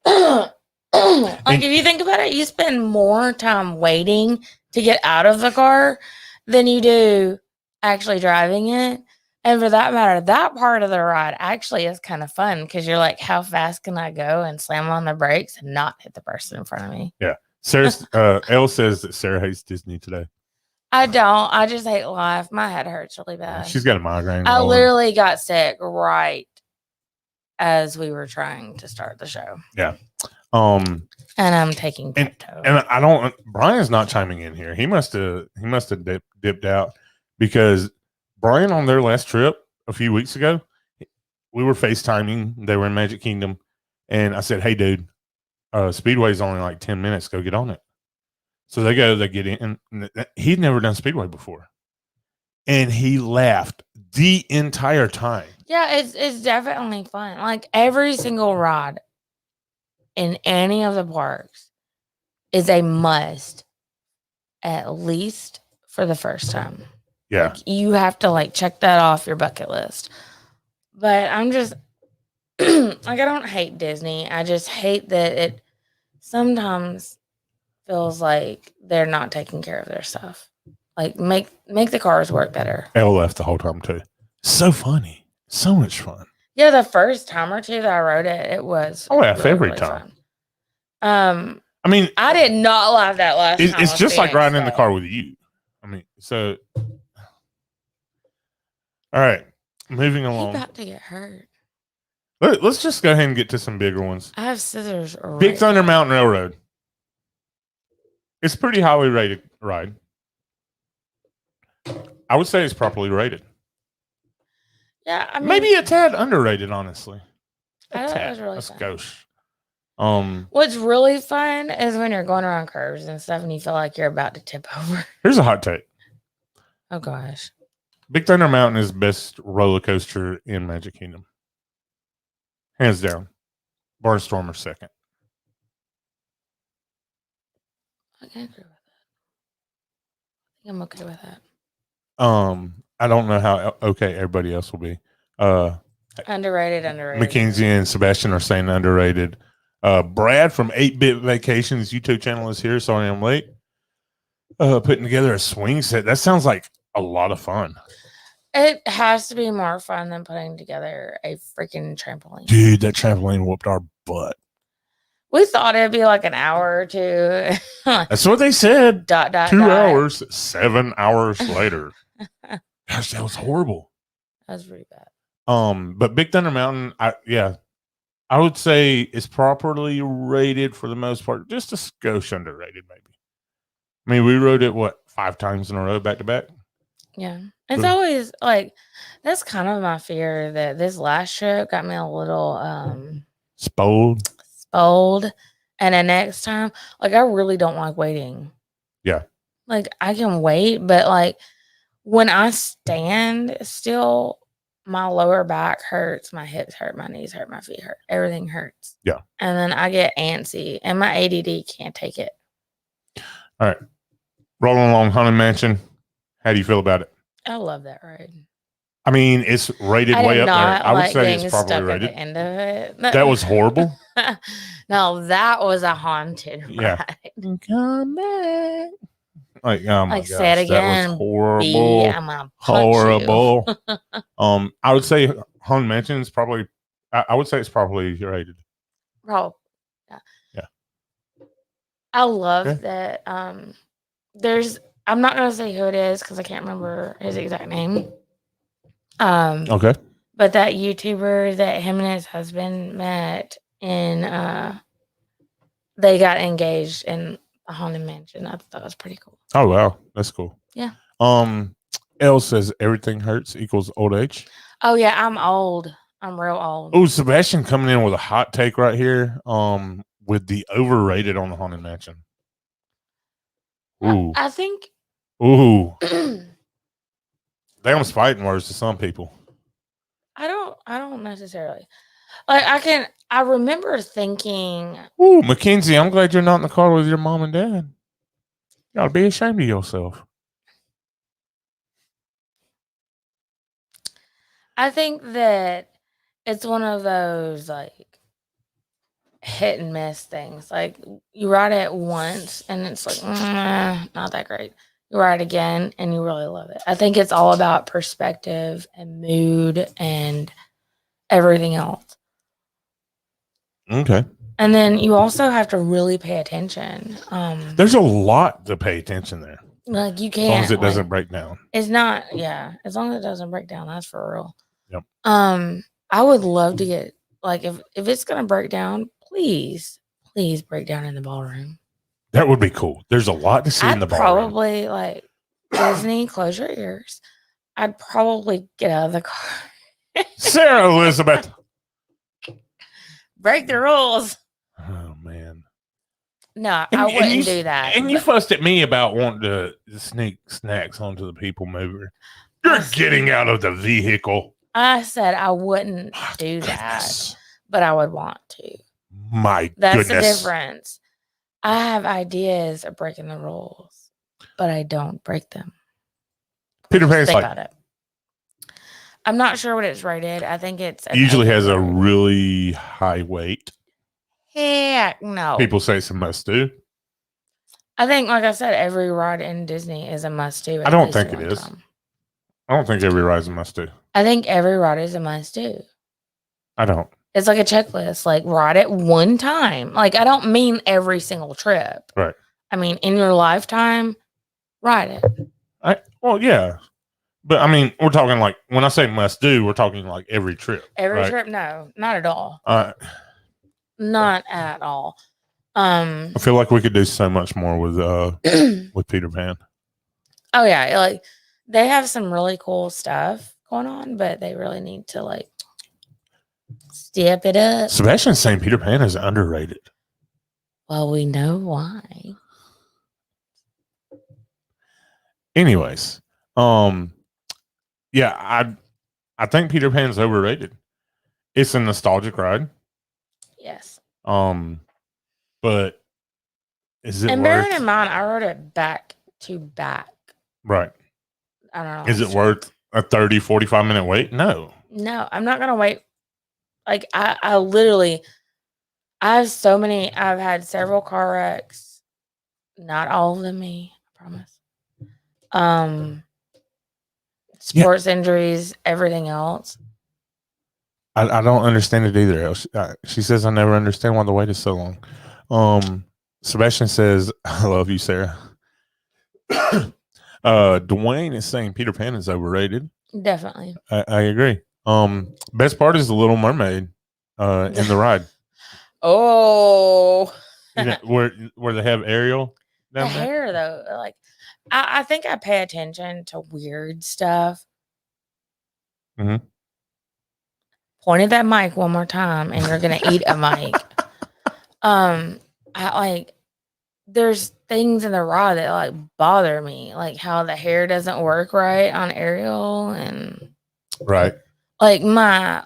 like if you think about it, you spend more time waiting to get out of the car than you do actually driving it. And for that matter, that part of the ride actually is kind of fun because you're like, how fast can I go and slam on the brakes and not hit the person in front of me? Yeah. Sarah Elle says that Sarah hates Disney today. I don't. I just hate life. My head hurts really bad. She's got a migraine. I literally got sick right as we were trying to start the show. Yeah. And I'm taking Pepto. And I don't. Brian's not chiming in here. He must have dipped out because Brian on their last trip a few weeks ago, we were FaceTiming. They were in Magic Kingdom, and I said, "Hey, dude, Speedway's only like 10 minutes. Go get on it." So they go, they get in. And he'd never done Speedway before. And he laughed the entire time. Yeah, it's definitely fun. Like every single ride in any of the parks is a must, at least for the first time. Yeah. Like, you have to like check that off your bucket list. But I'm just like, I don't hate Disney. I just hate that it sometimes feels like they're not taking care of their stuff. Like make the cars work better. Elle left the whole time too. So funny. So much fun. Yeah, the first time or two that I rode it, it was every time. Fun. I mean, I did not laugh that last time. It's just like riding in the car with you. I mean, so all right, moving along. He's about to get hurt. Let's just go ahead and get to some bigger ones. I have scissors. Big Thunder Mountain Railroad. It's a pretty highly rated ride. I would say it's properly rated. Yeah, I mean, maybe a tad underrated, honestly. I thought it was really fun. Gauche. What's really fun is when you're going around curves and stuff and you feel like you're about to tip over. Here's a hot take. Oh, gosh. Big Thunder Mountain is the best roller coaster in Magic Kingdom. Hands down. Barnstormer second. I can agree with that. I think I'm okay with that. I don't know how okay everybody else will be. Underrated. Mackenzie and Sebastian are saying underrated. Brad from 8-Bit Vacations YouTube channel is here. Sorry I'm late. Putting together a swing set. That sounds like a lot of fun. It has to be more fun than putting together a freaking trampoline. Dude, that trampoline whooped our butt. We thought it'd be like an hour or two. That's what they said. 2 hours, 7 hours later. Gosh, that was horrible. That was pretty bad. But Big Thunder Mountain, I would say it's properly rated for the most part. Just a skosh underrated, maybe. I mean, we rode it 5 times in a row, back to back. Yeah, it's always like that's kind of my fear that this last trip got me a little spoiled, and the next time, like I really don't like waiting. Yeah, like I can wait, but like when I stand still, my lower back hurts, my hips hurt, my knees hurt, my feet hurt, everything hurts. Yeah, and then I get antsy, and my ADD can't take it. All right, rolling along Haunted Mansion. How do you feel about it? I love that ride. I mean, it's rated I way did up there. not I would like say getting it's probably stuck rated. at the end of it. That was horrible. No, that was a haunted Yeah. ride. Come back. Like, oh my Like, say it gosh, that was again, horrible. I'm gonna punch Horrible. you. I would say Haunted Mansion is probably. I would say it's probably rated. Probably. Yeah. I love that. There's. I'm not gonna say who it is because I can't remember his exact name. Okay. But that YouTuber that him and his husband met in, they got engaged in a haunted mansion. I thought that was pretty cool. Oh wow, that's cool. Yeah. Elle says everything hurts equals old age. Oh yeah, I'm old. I'm real old. Oh, Sebastian coming in with a hot take right here. With the overrated on the haunted mansion. Ooh. I think. Ooh. Damn fighting words to some people. I don't necessarily. Like I remember thinking. Ooh, Mackenzie, I'm glad you're not in the car with your mom and dad. You ought to be ashamed of yourself. I think that it's one of those like hit and miss things. Like you ride it once and it's like not that great. You ride it again and you really love it. I think it's all about perspective and mood and everything else. Okay. And then you also have to really pay attention. There's a lot to pay attention there. Like you can't. As long as it doesn't break down. It's not. Yeah. As long as it doesn't break down, that's for real. Yep. I would love to get like if it's gonna break down, please break down in the ballroom. That would be cool. There's a lot to see in the ballroom. Probably like Disney, close your ears. I'd probably get out of the car. Sarah Elizabeth. Break the rules. Oh man. No, I wouldn't do that. And you fussed at me about wanting to sneak snacks onto the people mover. You're getting out of the vehicle. I said I wouldn't do that, but I would want to. That's the difference. I have ideas of breaking the rules, but I don't break them. Peter Pan's Think like, about it. I'm not sure what it's rated. I think it's usually has a really high weight. Heck no. People say it's a must do. I think, like I said, every ride in Disney is a must do. I don't think it is. I don't think every ride is a must do. I think every ride is a must do. I don't. It's like a checklist. Like ride it one time. Like I don't mean every single trip. Right. I mean in your lifetime, ride it. Well, yeah. But I mean, we're talking like when I say must do, we're talking like every trip. Every trip, no, not at all. Not at all. I feel like we could do so much more with Peter Pan. Oh yeah, like they have some really cool stuff going on, but they really need to like step it up. Sebastian's saying Peter Pan is underrated. Well, we know why. Anyways, yeah, I think Peter Pan's overrated. It's a nostalgic ride. Yes. But is it? And bearing in mind, I rode it back to back. Right. I don't know. Is it worth a 30, 45 minute wait? No. No, I'm not gonna wait. Like I literally, I've had several car wrecks. Not all of them me, I promise. Sports injuries, everything else. I don't understand it either. She says I never understand why the wait is so long. Sebastian says, I love you, Sarah. Dwayne is saying Peter Pan is overrated. Definitely. I agree. Best part is the Little Mermaid in the ride. Oh. You know, where they have Ariel down the hair though, like I think I pay attention to weird stuff. Mm-hmm. Point at that mic one more time and you're gonna eat a mic. There's things in the ride that like bother me, like how the hair doesn't work right on Ariel and right. Like my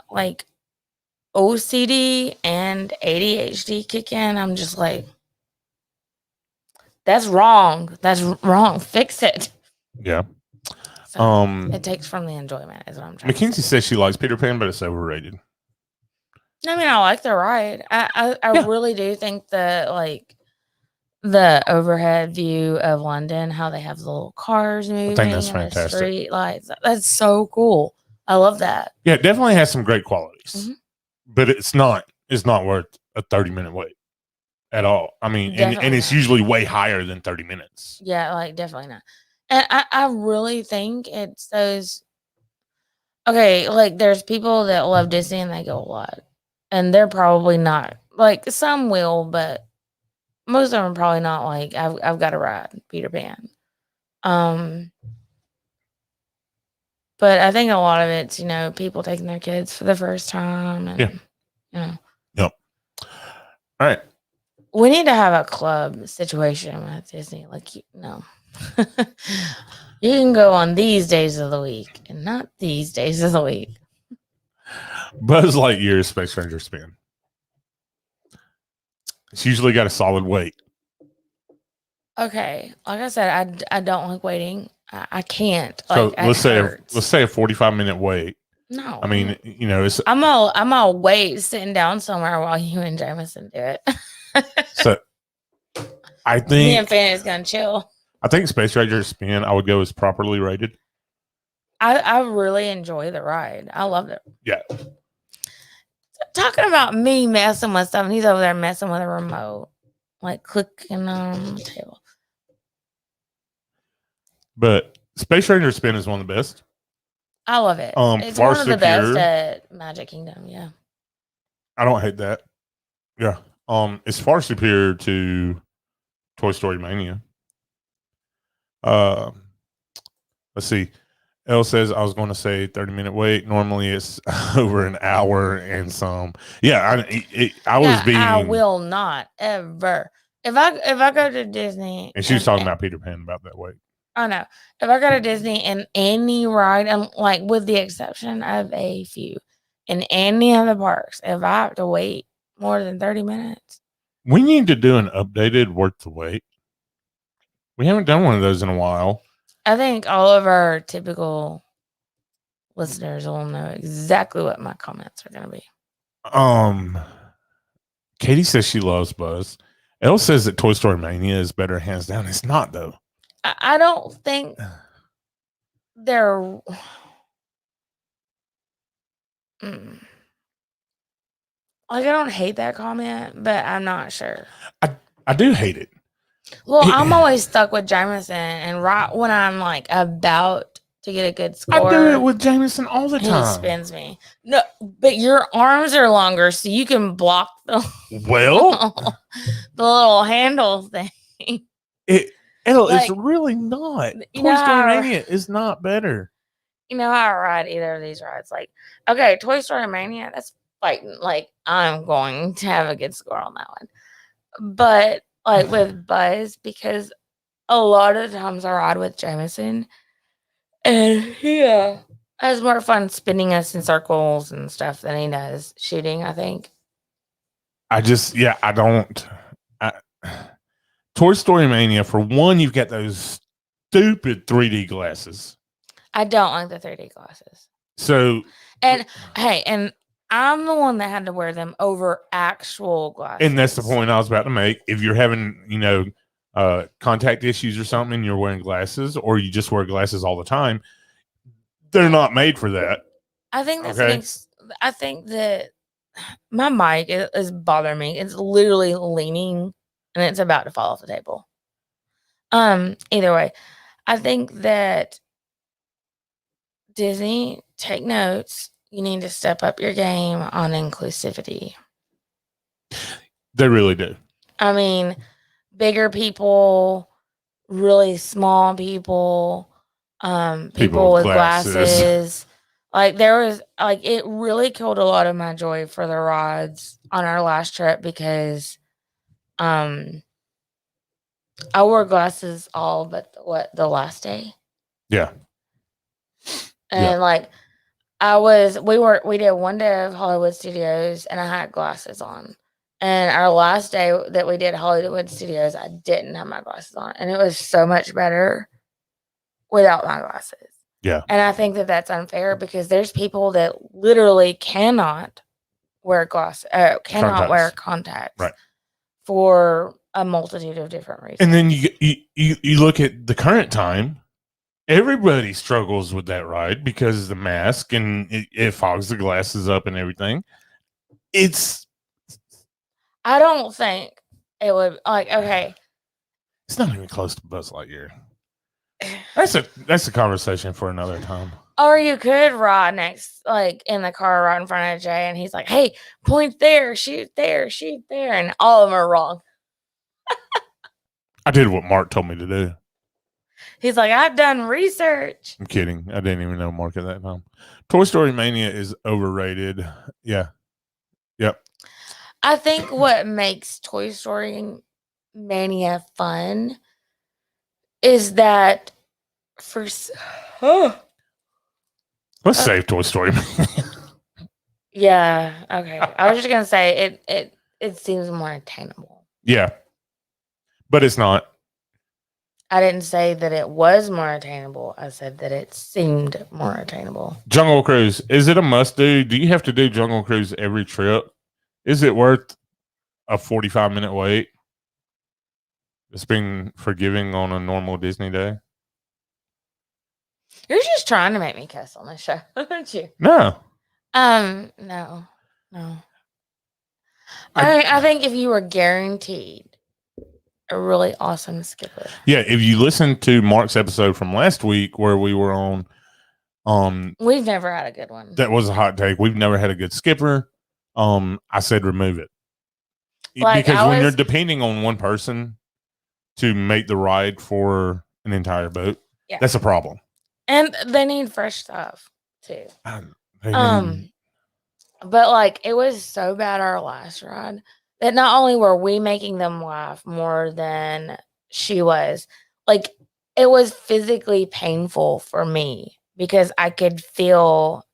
OCD and ADHD kick in. I'm just like, that's wrong. That's wrong. Fix it. Yeah. So it takes from the enjoyment, is what I'm trying to Mackenzie say. says she likes Peter Pan, but it's overrated. I mean, I like the ride. I really do think that, like, the overhead view of London, how they have the little cars moving, I think that's and the fantastic. street lights. That's so cool. I love that. Yeah, it definitely has some great qualities, but it's not worth a 30-minute wait at all. I mean, and it's usually way higher than 30 minutes. Yeah, like, definitely not. And I really think it's those. Okay, like, there's people that love Disney and they go a lot, and they're probably not, like, some will, but most of them are probably not like, I've got to ride Peter Pan. But I think a lot of it's, people taking their kids for the first time, and Yep. All right. We need to have a club situation with Disney. Like, you can go on these days of the week and not these days of the week. Buzz Lightyear Space Ranger spin. It's usually got a solid wait. Okay, like I said, I don't like waiting. I can't. So let's say a 45-minute wait. No, I mean, it's. I'm gonna wait sitting down somewhere while you and Jameson do it. So I think me and Fanny's gonna chill. I think Space Ranger spin I would go as properly rated. I really enjoy the ride. I love it. Yeah. Talking about me messing with stuff, and he's over there messing with a remote, like clicking on the table. But Space Ranger spin is one of the best. I love it. It's far one of the superior. best at Magic Kingdom. Yeah. I don't hate that. Yeah. It's far superior to Toy Story Mania. Let's see. Elle says I was going to say 30-minute wait. Normally it's over an hour and some. Yeah, I will not ever. If I go to Disney, and she was talking about Peter Pan about that wait. I know. If I go to Disney and any ride, and like with the exception of a few, in any of the parks, if I have to wait more than 30 minutes, we need to do an updated worth the wait. We haven't done one of those in a while. I think all of our typical listeners will know exactly what my comments are going to be. Katie says she loves Buzz. Elle says that Toy Story Mania is better, hands down. It's not, though. I don't think they're. Like, I don't hate that comment, but I'm not sure. I do hate it. Well, I'm always stuck with Jameson, and right when I'm like about to get a good score, I do it with Jameson all the time. He spins me. No, but your arms are longer, so you can block the the little handle thing. It's really not. Toy Story Mania is not better. You know how I ride either of these rides? Like, okay, Toy Story Mania, that's fighting. Like, I'm going to have a good score on that one. But like with Buzz, because a lot of the times I ride with Jameson, and he has more fun spinning us in circles and stuff than he does shooting, I think. Toy Story Mania, for one, you've got those stupid 3D glasses. I don't like the 3D glasses. So, and I'm the one that had to wear them over actual glasses. And that's the point I was about to make. If you're having, contact issues or something, and you're wearing glasses, or you just wear glasses all the time, they're not made for that. I think I think that my mic is bothering me. It's literally leaning, and it's about to fall off the table. Either way, I think that Disney, take notes. You need to step up your game on inclusivity. They really do. I mean, bigger people, really small people, people with glasses. Like, there was, like, it really killed a lot of my joy for the rides on our last trip because I wore glasses all but the last day. Yeah. And like we did one day of Hollywood Studios and I had glasses on. And our last day that we did Hollywood Studios, I didn't have my glasses on. And it was so much better without my glasses. Yeah. And I think that that's unfair because there's people that literally cannot wear contacts Right. for a multitude of different reasons. And then you look at the current time. Everybody struggles with that ride because the mask and it fogs the glasses up and everything. I don't think it would okay. It's not even close to Buzz Lightyear. That's a conversation for another time. Or you could ride next, in the car right in front of Jay, and he's like, "Hey, point there, shoot there, and all of them are wrong. I did what Mark told me to do. He's like, "I've done research." I'm kidding. I didn't even know Mark at that time. Toy Story Mania is overrated. Yeah. Yep. I think what makes Toy Story Mania fun is that let's save Toy Story. Yeah. Okay. I was just gonna say it seems more attainable. Yeah, but it's not. I didn't say that it was more attainable. I said that it seemed more attainable. Jungle Cruise, is it a must do? Do you have to do Jungle Cruise every trip? Is it worth a 45-minute wait? It's being forgiving on a normal Disney day. You're just trying to make me cuss on this show, aren't you? No. No. I think if you were guaranteed a really awesome skipper. Yeah, if you listen to Mark's episode from last week where we were on we've never had a good one. That was a hot take. We've never had a good skipper. I said remove it. Because when you're depending on one person to make the ride for an entire boat, that's a problem. And they need fresh stuff too. But it was so bad our last ride that not only were we making them laugh more than she was, it was physically painful for me because I could feel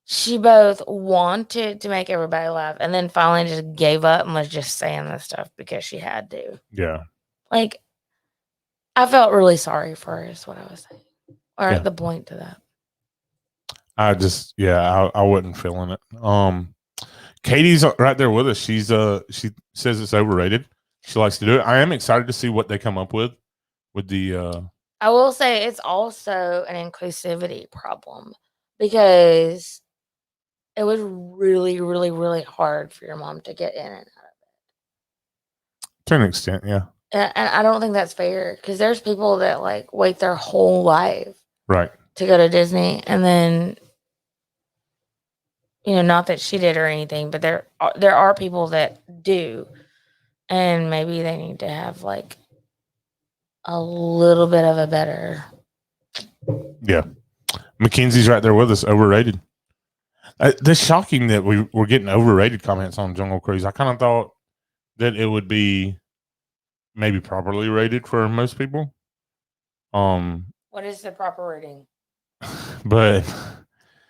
she both wanted to make everybody laugh and then finally just gave up and was just saying this stuff because she had to. Yeah. I felt really sorry for her is what I was saying. Or the point to that. I wasn't feeling it. Katie's right there with us. She says it's overrated. She likes to do it. I am excited to see what they come up with the I will say it's also an inclusivity problem because it was really, really, really hard for your mom to get in and out of it. To an extent, yeah. And I don't think that's fair because there's people that wait their whole life to go to Disney, and then not that she did or anything, but there are people that do, and maybe they need to have a little bit of a better. Yeah, Mackenzie's right there with us. Overrated. It's shocking that we're getting overrated comments on Jungle Cruise. I kind of thought that it would be maybe properly rated for most people. What is the proper rating? But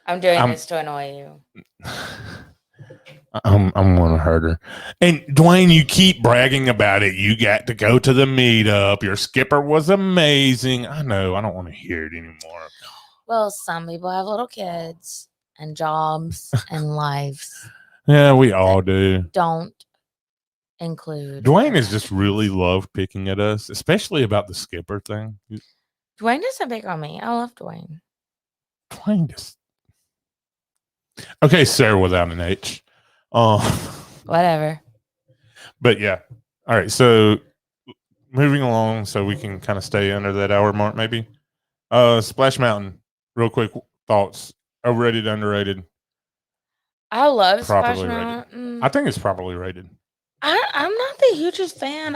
I'm doing this to annoy you. I'm gonna hurt her. And Dwayne, you keep bragging about it. You got to go to the meetup. Your skipper was amazing. I know. I don't want to hear it anymore. Well, some people have little kids and jobs and lives. Yeah, we all do. Don't include. Dwayne has just really loved picking at us, especially about the skipper thing. Dwayne doesn't pick on me. I love Dwayne. Dwayne just okay, Sarah without an H. Whatever. But yeah. All right. So moving along so we can kind of stay under that hour mark, maybe. Splash Mountain, real quick thoughts. Overrated, underrated. I love Splash Mountain. I think it's properly rated. I'm not the hugest fan.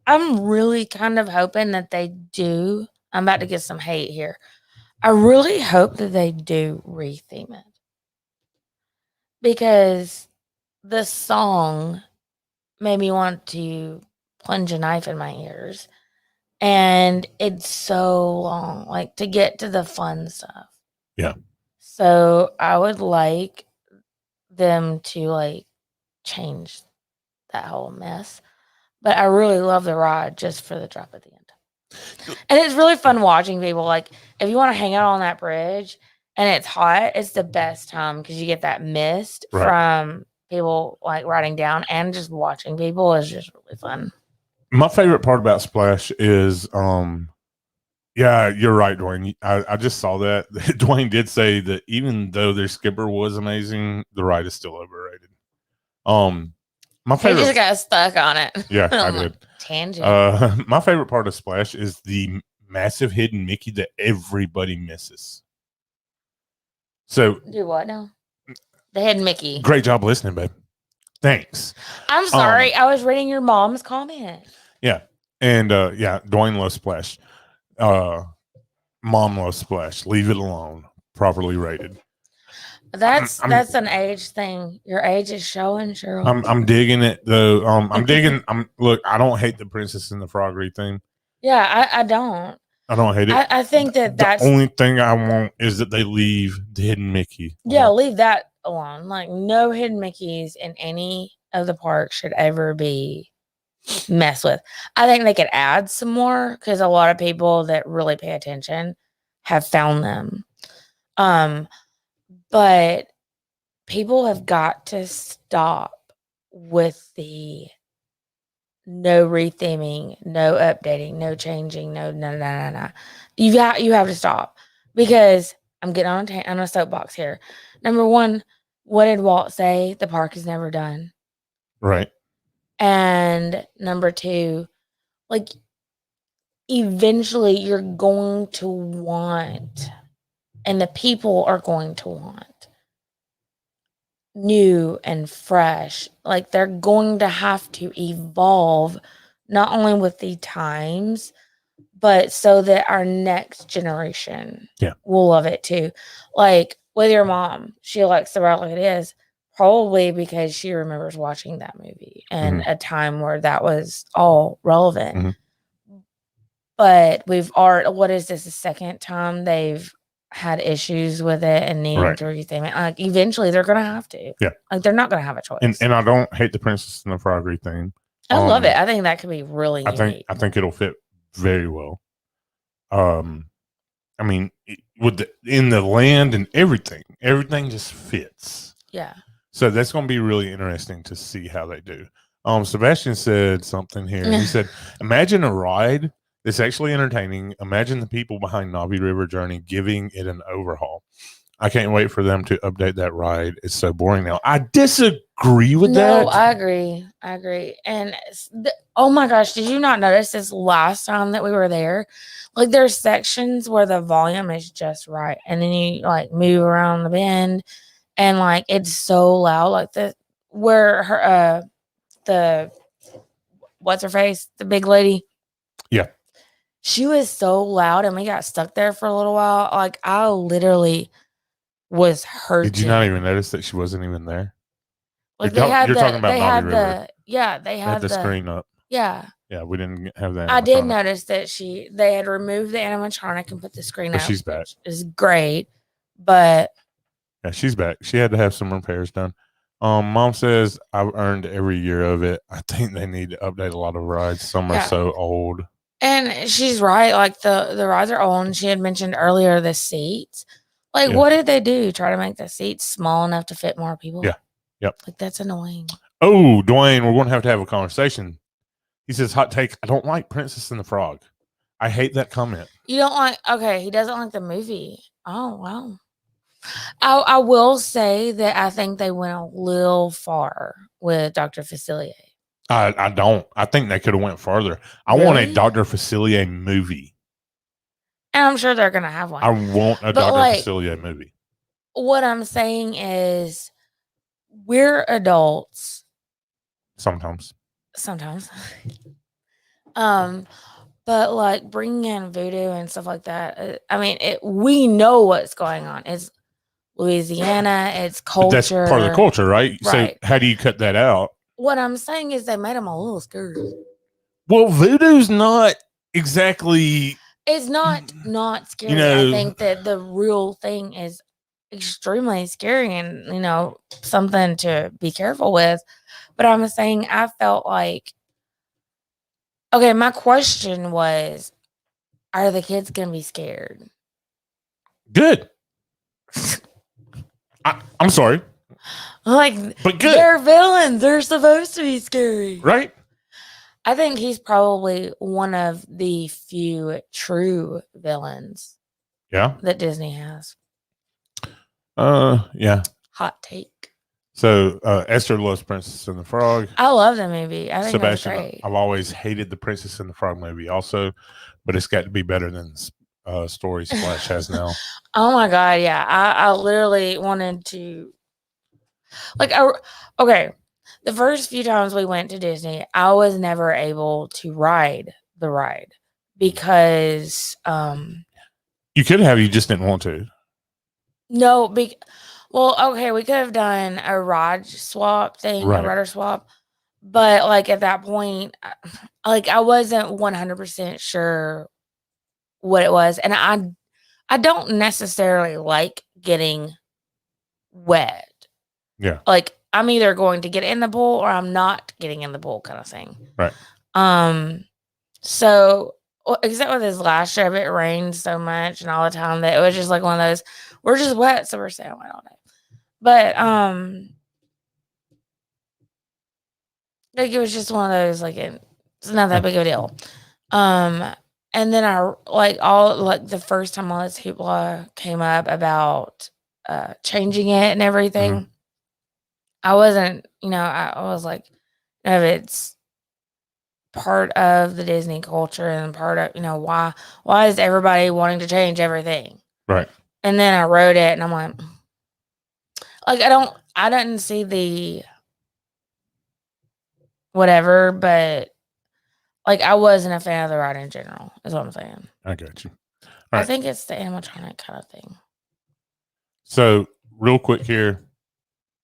I'm really kind of hoping that they do. I'm about to get some hate here. I really hope that they do retheme it. Because the song made me want to plunge a knife in my ears. And it's so long, to get to the fun stuff. Yeah. So I would like them to change that whole mess. But I really love the ride just for the drop at the end. And it's really fun watching people. Like, if you want to hang out on that bridge and it's hot, it's the best time because you get that mist from people like riding down, and just watching people is just really fun. My favorite part about Splash is, yeah, you're right, Dwayne. I just saw that. Dwayne did say that even though their skipper was amazing, the ride is still overrated. My favorite, he just got stuck on it. Yeah, I did. Tangent. My favorite part of Splash is the massive hidden Mickey that everybody misses. So do what now? The hidden Mickey. Great job listening, babe. Thanks. I'm sorry. I was reading your mom's comment. Yeah. And yeah, Dwayne loves Splash. Mom loves Splash. Leave it alone. Properly rated. That's an age thing. Your age is showing, Cheryl. I'm digging it though. I'm digging. Look. I don't hate the Princess and the Froggery thing. Yeah, I don't. I don't hate it. I think that's the only thing I want is that they leave the hidden Mickey. Yeah, leave that alone. Like, no hidden Mickeys in any of the parks should ever be messed with. I think they could add some more because a lot of people that really pay attention have found them. But people have got to stop with the no retheming, no updating, no changing, no. You have to stop, because I'm getting on a soapbox here. Number one, what did Walt say? The park is never done. Right. And number two, like, eventually you're going to want, and the people are going to want, new and fresh. Like, they're going to have to evolve, not only with the times, but so that our next generation will love it too. Like with your mom, she likes the route like it is, probably because she remembers watching that movie and a time where that was all relevant. But what is this, the second time they've had issues with it and needing to retheme it? Like, eventually they're gonna have to. Yeah. Like, they're not gonna have a choice. And I don't hate the Princess and the Froggery thing. I love it. I think that could be really unique. I think it'll fit very well. I mean, in the land and everything just fits. Yeah. So that's going to be really interesting to see how they do. Sebastian said something here. He said, imagine a ride that's actually entertaining. Imagine the people behind Navi River Journey giving it an overhaul. I can't wait for them to update that ride. It's so boring now. I disagree with that. No, I agree. And oh my gosh, did you not notice this last time that we were there? Like, there's sections where the volume is just right, and then you like move around the bend, and like it's so loud. Like what's her face? The big lady. Yeah. She was so loud, and we got stuck there for a little while. Like, I literally was hurting. Did you not even notice that she wasn't even there? Like, you're talking about Navi River. They had the screen up. Yeah. Yeah, we didn't have that. I did notice that they had removed the animatronic and put the screen up. She's back. Is great, but yeah, she's back. She had to have some repairs done. Mom says I've earned every year of it. I think they need to update a lot of rides. Some are so old. And she's right. Like, the rides are old. And she had mentioned earlier the seats. Like, what did they do? Try to make the seats small enough to fit more people? Yeah. Yep. Like, that's annoying. Oh, Dwayne, we're going to have a conversation. He says, hot take, I don't like Princess and the Frog. I hate that comment. You don't like, okay, he doesn't like the movie. Oh, wow. I will say that I think they went a little far with Dr. Facilier. I don't. I think they could have went farther. I want a Dr. Facilier movie. And I'm sure they're going to have one. I want a Dr. Facilier movie. What I'm saying is, we're adults. Sometimes. But like, bringing in voodoo and stuff like that, I mean, we know what's going on. It's Louisiana, it's culture. But that's part of the culture, right? So how do you cut that out? What I'm saying is they made them a little scary. Well, voodoo's not exactly. It's not scary. I think that the real thing is extremely scary and, something to be careful with. But I'm saying I felt like, okay, my question was, Are the kids gonna be scared? Good. I'm sorry. Like, but good. They're villains. They're supposed to be scary. Right? I think he's probably one of the few true villains. Yeah. That Disney has. Yeah. Hot take. So Esther loves Princess and the Frog. I love the movie. I think Sebastian, that's great. I've always hated the Princess and the Frog movie also, but it's got to be better than Story Splash has now. Oh my God. Yeah. I literally wanted to okay. The first few times we went to Disney, I was never able to ride the ride because you could have, you just didn't want to. No, well, okay, we could have done a ride swap thing, Right. a rider swap, but like at that point, like I wasn't 100% sure what it was, and I don't necessarily like getting wet. Yeah. Like I'm either going to get in the pool or I'm not getting in the pool, kind of thing. Right. So except with his last trip, it rained so much and all the time that it was just like one of those. We're just wet, so we're staying wet all day. But like it was just one of those. Like it's not that big of a deal. And then I like the first time all this hoopla came up about changing it and everything. Mm-hmm. I wasn't, I was like, no, it's part of the Disney culture and part of, why is everybody wanting to change everything? Right. And then I wrote it and I'm like I didn't see the whatever, but like I wasn't a fan of the ride in general, is what I'm saying. I got you. I think it's the animatronic kind of thing. So real quick here,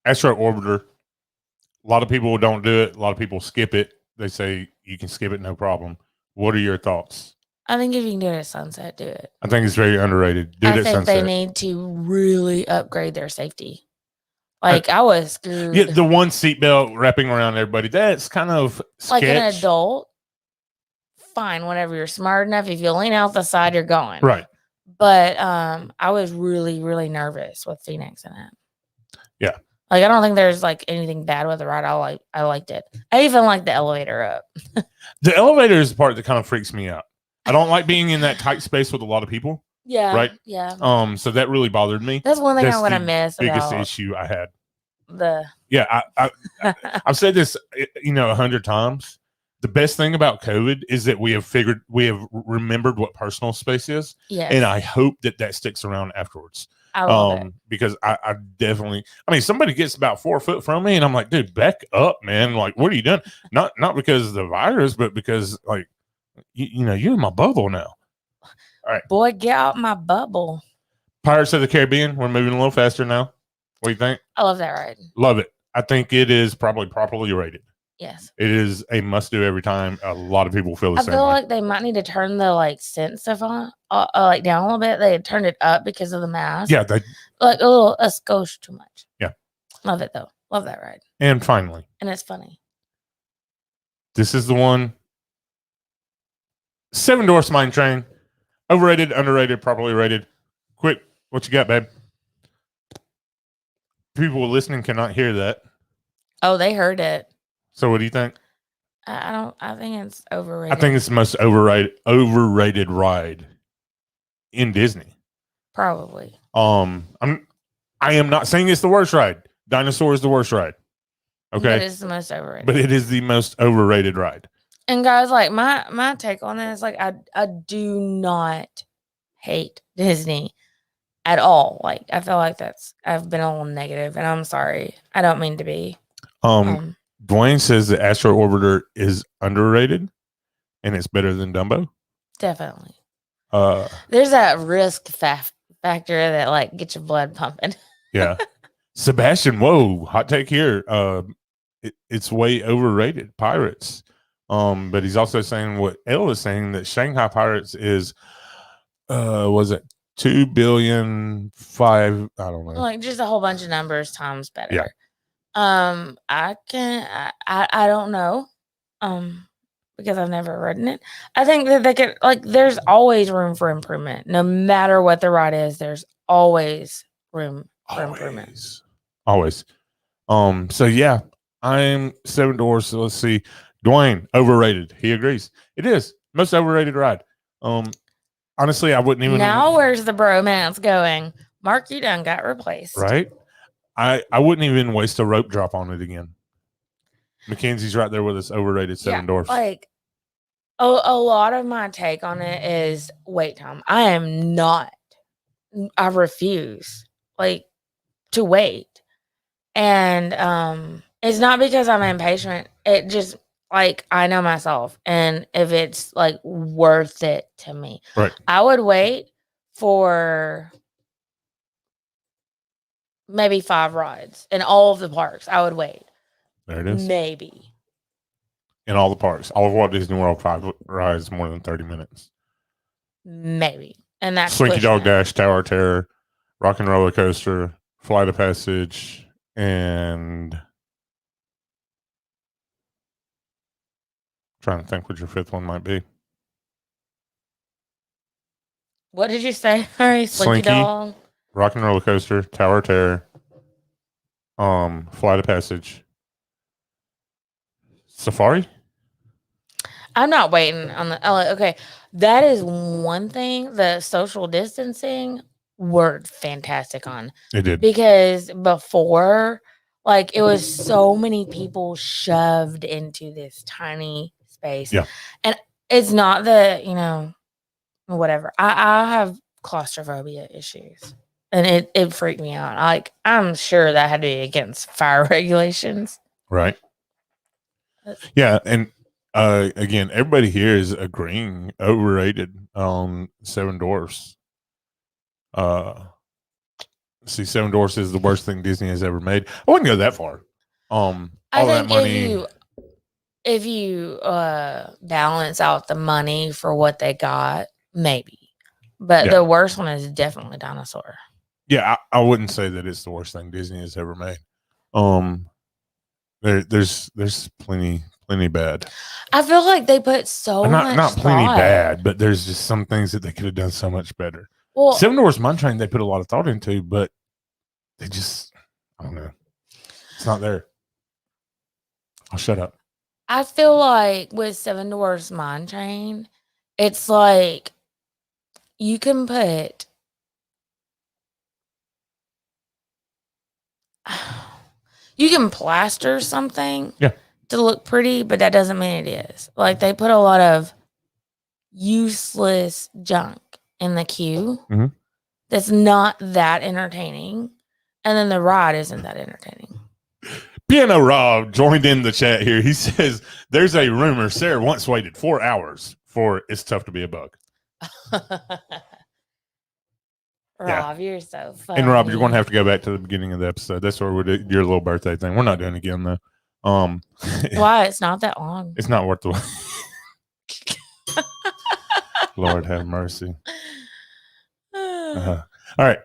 Astro Orbiter, a lot of people don't do it. A lot of people skip it. They say you can skip it, no problem. What are your thoughts? I think if you can do it at Sunset, do it. I think it's very underrated. I think they need to really upgrade their safety. Like I was screwed. Yeah, the one seatbelt wrapping around everybody. That's kind of sketch. Like an adult. Fine, whenever you're smart enough, if you lean out the side, you're going. Right. But I was really, really nervous with Phoenix in it. Yeah. Like I don't think there's like anything bad with the ride. I liked it. I even liked the elevator up. The elevator is the part that kind of freaks me out. I don't like being in that tight space with a lot So that really bothered me. That's one thing I'm gonna miss. Biggest issue I had. I've said this, 100 times. The best thing about COVID is that we have remembered what personal space is. Yes. And I hope that sticks around afterwards. I love it. Because I definitely, somebody gets about 4 foot from me and I'm like, dude, back up, man. Like, what are you doing? Not because of the virus, but because like, you're in my bubble now. All right. Boy, get out my bubble. Pirates of the Caribbean. We're moving a little faster now. What do you think? I love that ride. Love it. I think it is probably properly rated. Yes. It is a must do every time. A lot of people feel the same way. I feel like they might need to turn the scent stuff on down a little bit. They turned it up because of the mask. Yeah. They like a skosh too much. Yeah. Love it though. Love that ride. And finally. And it's funny. This is the one. Seven Dwarfs Mine Train. Overrated, underrated, properly rated. Quick, what you got, babe? People listening cannot hear that. Oh, they heard it. So what do you think? I think it's overrated. I think it's the most overrated ride in Disney. Probably. I am not saying it's the worst ride. Dinosaur is the worst ride. Okay. It is the most overrated. But it is the most overrated ride. And guys, like my take on this, like I do not hate Disney at all. Like I feel like I've been a little negative, and I'm sorry. I don't mean to be. Dwayne says the Astro Orbiter is underrated, and it's better than Dumbo. Definitely. There's that risk factor that like gets your blood pumping. Yeah. Sebastian, whoa, hot take here. It's way overrated. Pirates. But he's also saying what Elle is saying, that Shanghai Pirates is was it 2 billion 5? I don't know. Like just a whole bunch of numbers times better. Yeah. I don't know. because I've never ridden it. I think that they could, like, there's always room for improvement. No matter what the ride is, there's always room for improvement. Always. So yeah, I'm Seven Dwarfs. So let's see. Dwayne, overrated. He agrees. It is most overrated ride. Honestly, I wouldn't even. Now where's the bromance going? Mark, you done got replaced. Right? I wouldn't even waste a rope drop on it again. Mackenzie's right there with us. Overrated Seven Dwarfs. Like a lot of my take on it is wait time. I refuse to wait. And it's not because I'm impatient. It just I know myself, and if it's worth it to me, right? I would wait for maybe 5 rides in all of the parks. I would wait. There it is. Maybe in all the parks, all of Walt Disney World 5 rides more than 30 minutes. Maybe, and that's Slinky Dog Dash, Tower of Terror, Rock and Roller Coaster, Flight of Passage, and trying to think what your 5th one might be. What did you say? All right, Slinky Dog, Rock and Roller Coaster, Tower of Terror, Flight of Passage, Safari. I'm not waiting on the. Okay, that is one thing. The social distancing worked fantastic on. It did, because before, it was so many people shoved into this tiny space. Yeah, and it's not the whatever. I have claustrophobia issues, and it freaked me out. I'm sure that had to be against fire regulations, right? Yeah, and again, everybody here is agreeing overrated on Seven Dwarfs. See, Seven Dwarfs is the worst thing Disney has ever made. I wouldn't go that far. All that money. If you balance out the money for what they got, maybe. But the worst one is definitely Dinosaur. Yeah, I wouldn't say that it's the worst thing Disney has ever made. There's plenty bad. I feel like they put so much not plenty thought. bad, but there's just some things that they could have done so much better. Well, Seven Dwarfs Mine Train they put a lot of thought into, but they just I don't know. It's not there. I'll shut up. I feel like with Seven Dwarfs Mine Train, it's like you can put you can plaster something to look pretty, but that doesn't mean it is. They put a lot of useless junk in the queue that's not that entertaining, and then the ride isn't that entertaining. Piano Rob joined in the chat here. He says there's a rumor Sarah once waited 4 hours for It's Tough to Be a Bug. Rob, you're so funny. And Rob, you're going to have to go back to the beginning of the episode. That's where we did your little birthday thing. We're not doing it again though. Why? It's not that long. It's not worth the wait. Lord have mercy. All right.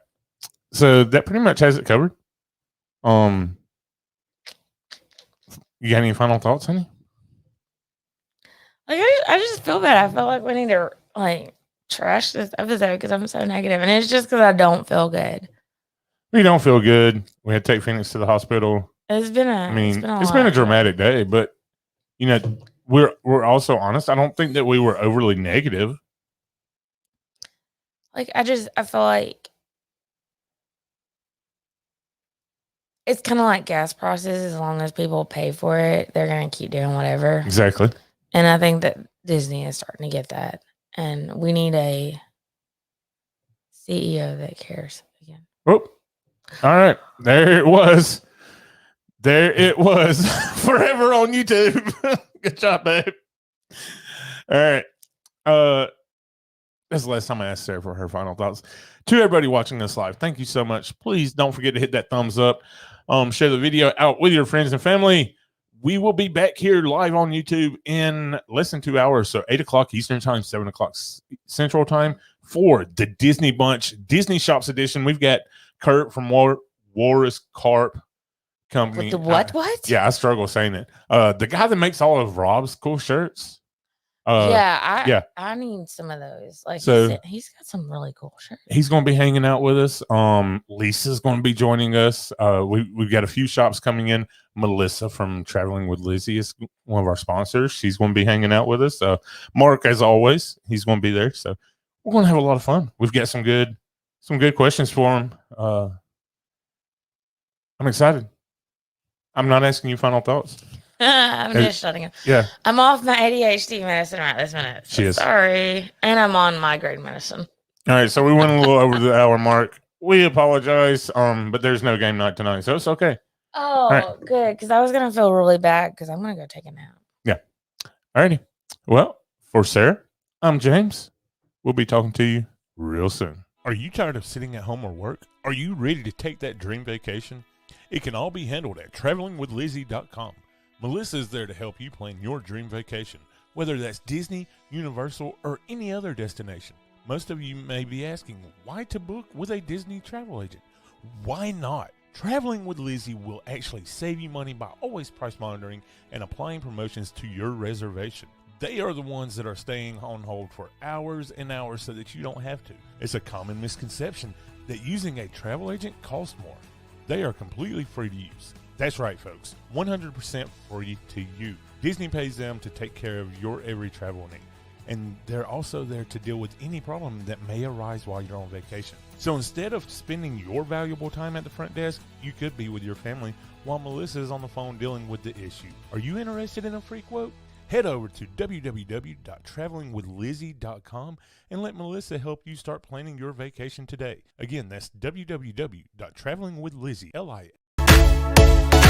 So that pretty much has it covered. You got any final thoughts, honey? I just feel bad. I feel like we need to trash this episode because I'm so negative, and it's just because I don't feel good. We don't feel good. We had to take Phoenix to the hospital. It's been a dramatic day, but we're also honest. I don't think that we were overly negative. I feel like it's kind of like gas prices. As long as people pay for it, they're going to keep doing whatever. Exactly. And I think that Disney is starting to get that. And we need a CEO that cares again. Oh, all right. There it was. Forever on YouTube. Good job, babe. All right. That's the last time I asked Sarah for her final thoughts. To everybody watching this live, thank you so much. Please don't forget to hit that thumbs up. Share the video out with your friends and family. We will be back here live on YouTube in less than 2 hours. So 8 o'clock Eastern time, 7 o'clock Central time for the Disney Bunch Disney Shops edition. We've got Kurt from Walrus Carp Company. What? Yeah, I struggle saying it. The guy that makes all of Rob's cool shirts. I need some of those. Like, so he's got some really cool shirts. He's going to be hanging out with us. Lisa's going to be joining us. We've got a few shops coming in. Melissa from Traveling with Lizzie is one of our sponsors. She's going to be hanging out with us. Mark, as always, he's going to be there. So we're going to have a lot of fun. We've got some good questions for him. I'm excited. I'm not asking you final thoughts. I'm just shutting up. Yeah. I'm off my ADHD medicine right this minute. So she is. Sorry. And I'm on migraine medicine. All right. So we went a little over the hour mark. We apologize. But there's no game night tonight. So it's okay. Oh, right. Good. Because I was going to feel really bad because I'm going to go take a nap. Yeah. All righty. Well, for Sarah, I'm James. We'll be talking to you real soon. Are you tired of sitting at home or work? Are you ready to take that dream vacation? It can all be handled at travelingwithlizzie.com. Melissa is there to help you plan your dream vacation, whether that's Disney, Universal, or any other destination. Most of you may be asking, why to book with a Disney travel agent? Why not? Traveling with Lizzie will actually save you money by always price monitoring and applying promotions to your reservation. They are the ones that are staying on hold for hours and hours so that you don't have to. It's a common misconception that using a travel agent costs more. They are completely free to use. That's right, folks. 100% free to you. Disney pays them to take care of your every travel need. And they're also there to deal with any problem that may arise while you're on vacation. So instead of spending your valuable time at the front desk, you could be with your family while Melissa is on the phone dealing with the issue. Are you interested in a free quote? Head over to www.travelingwithlizzie.com and let Melissa help you start planning your vacation today. Again, that's www.travelingwithlizzie.com.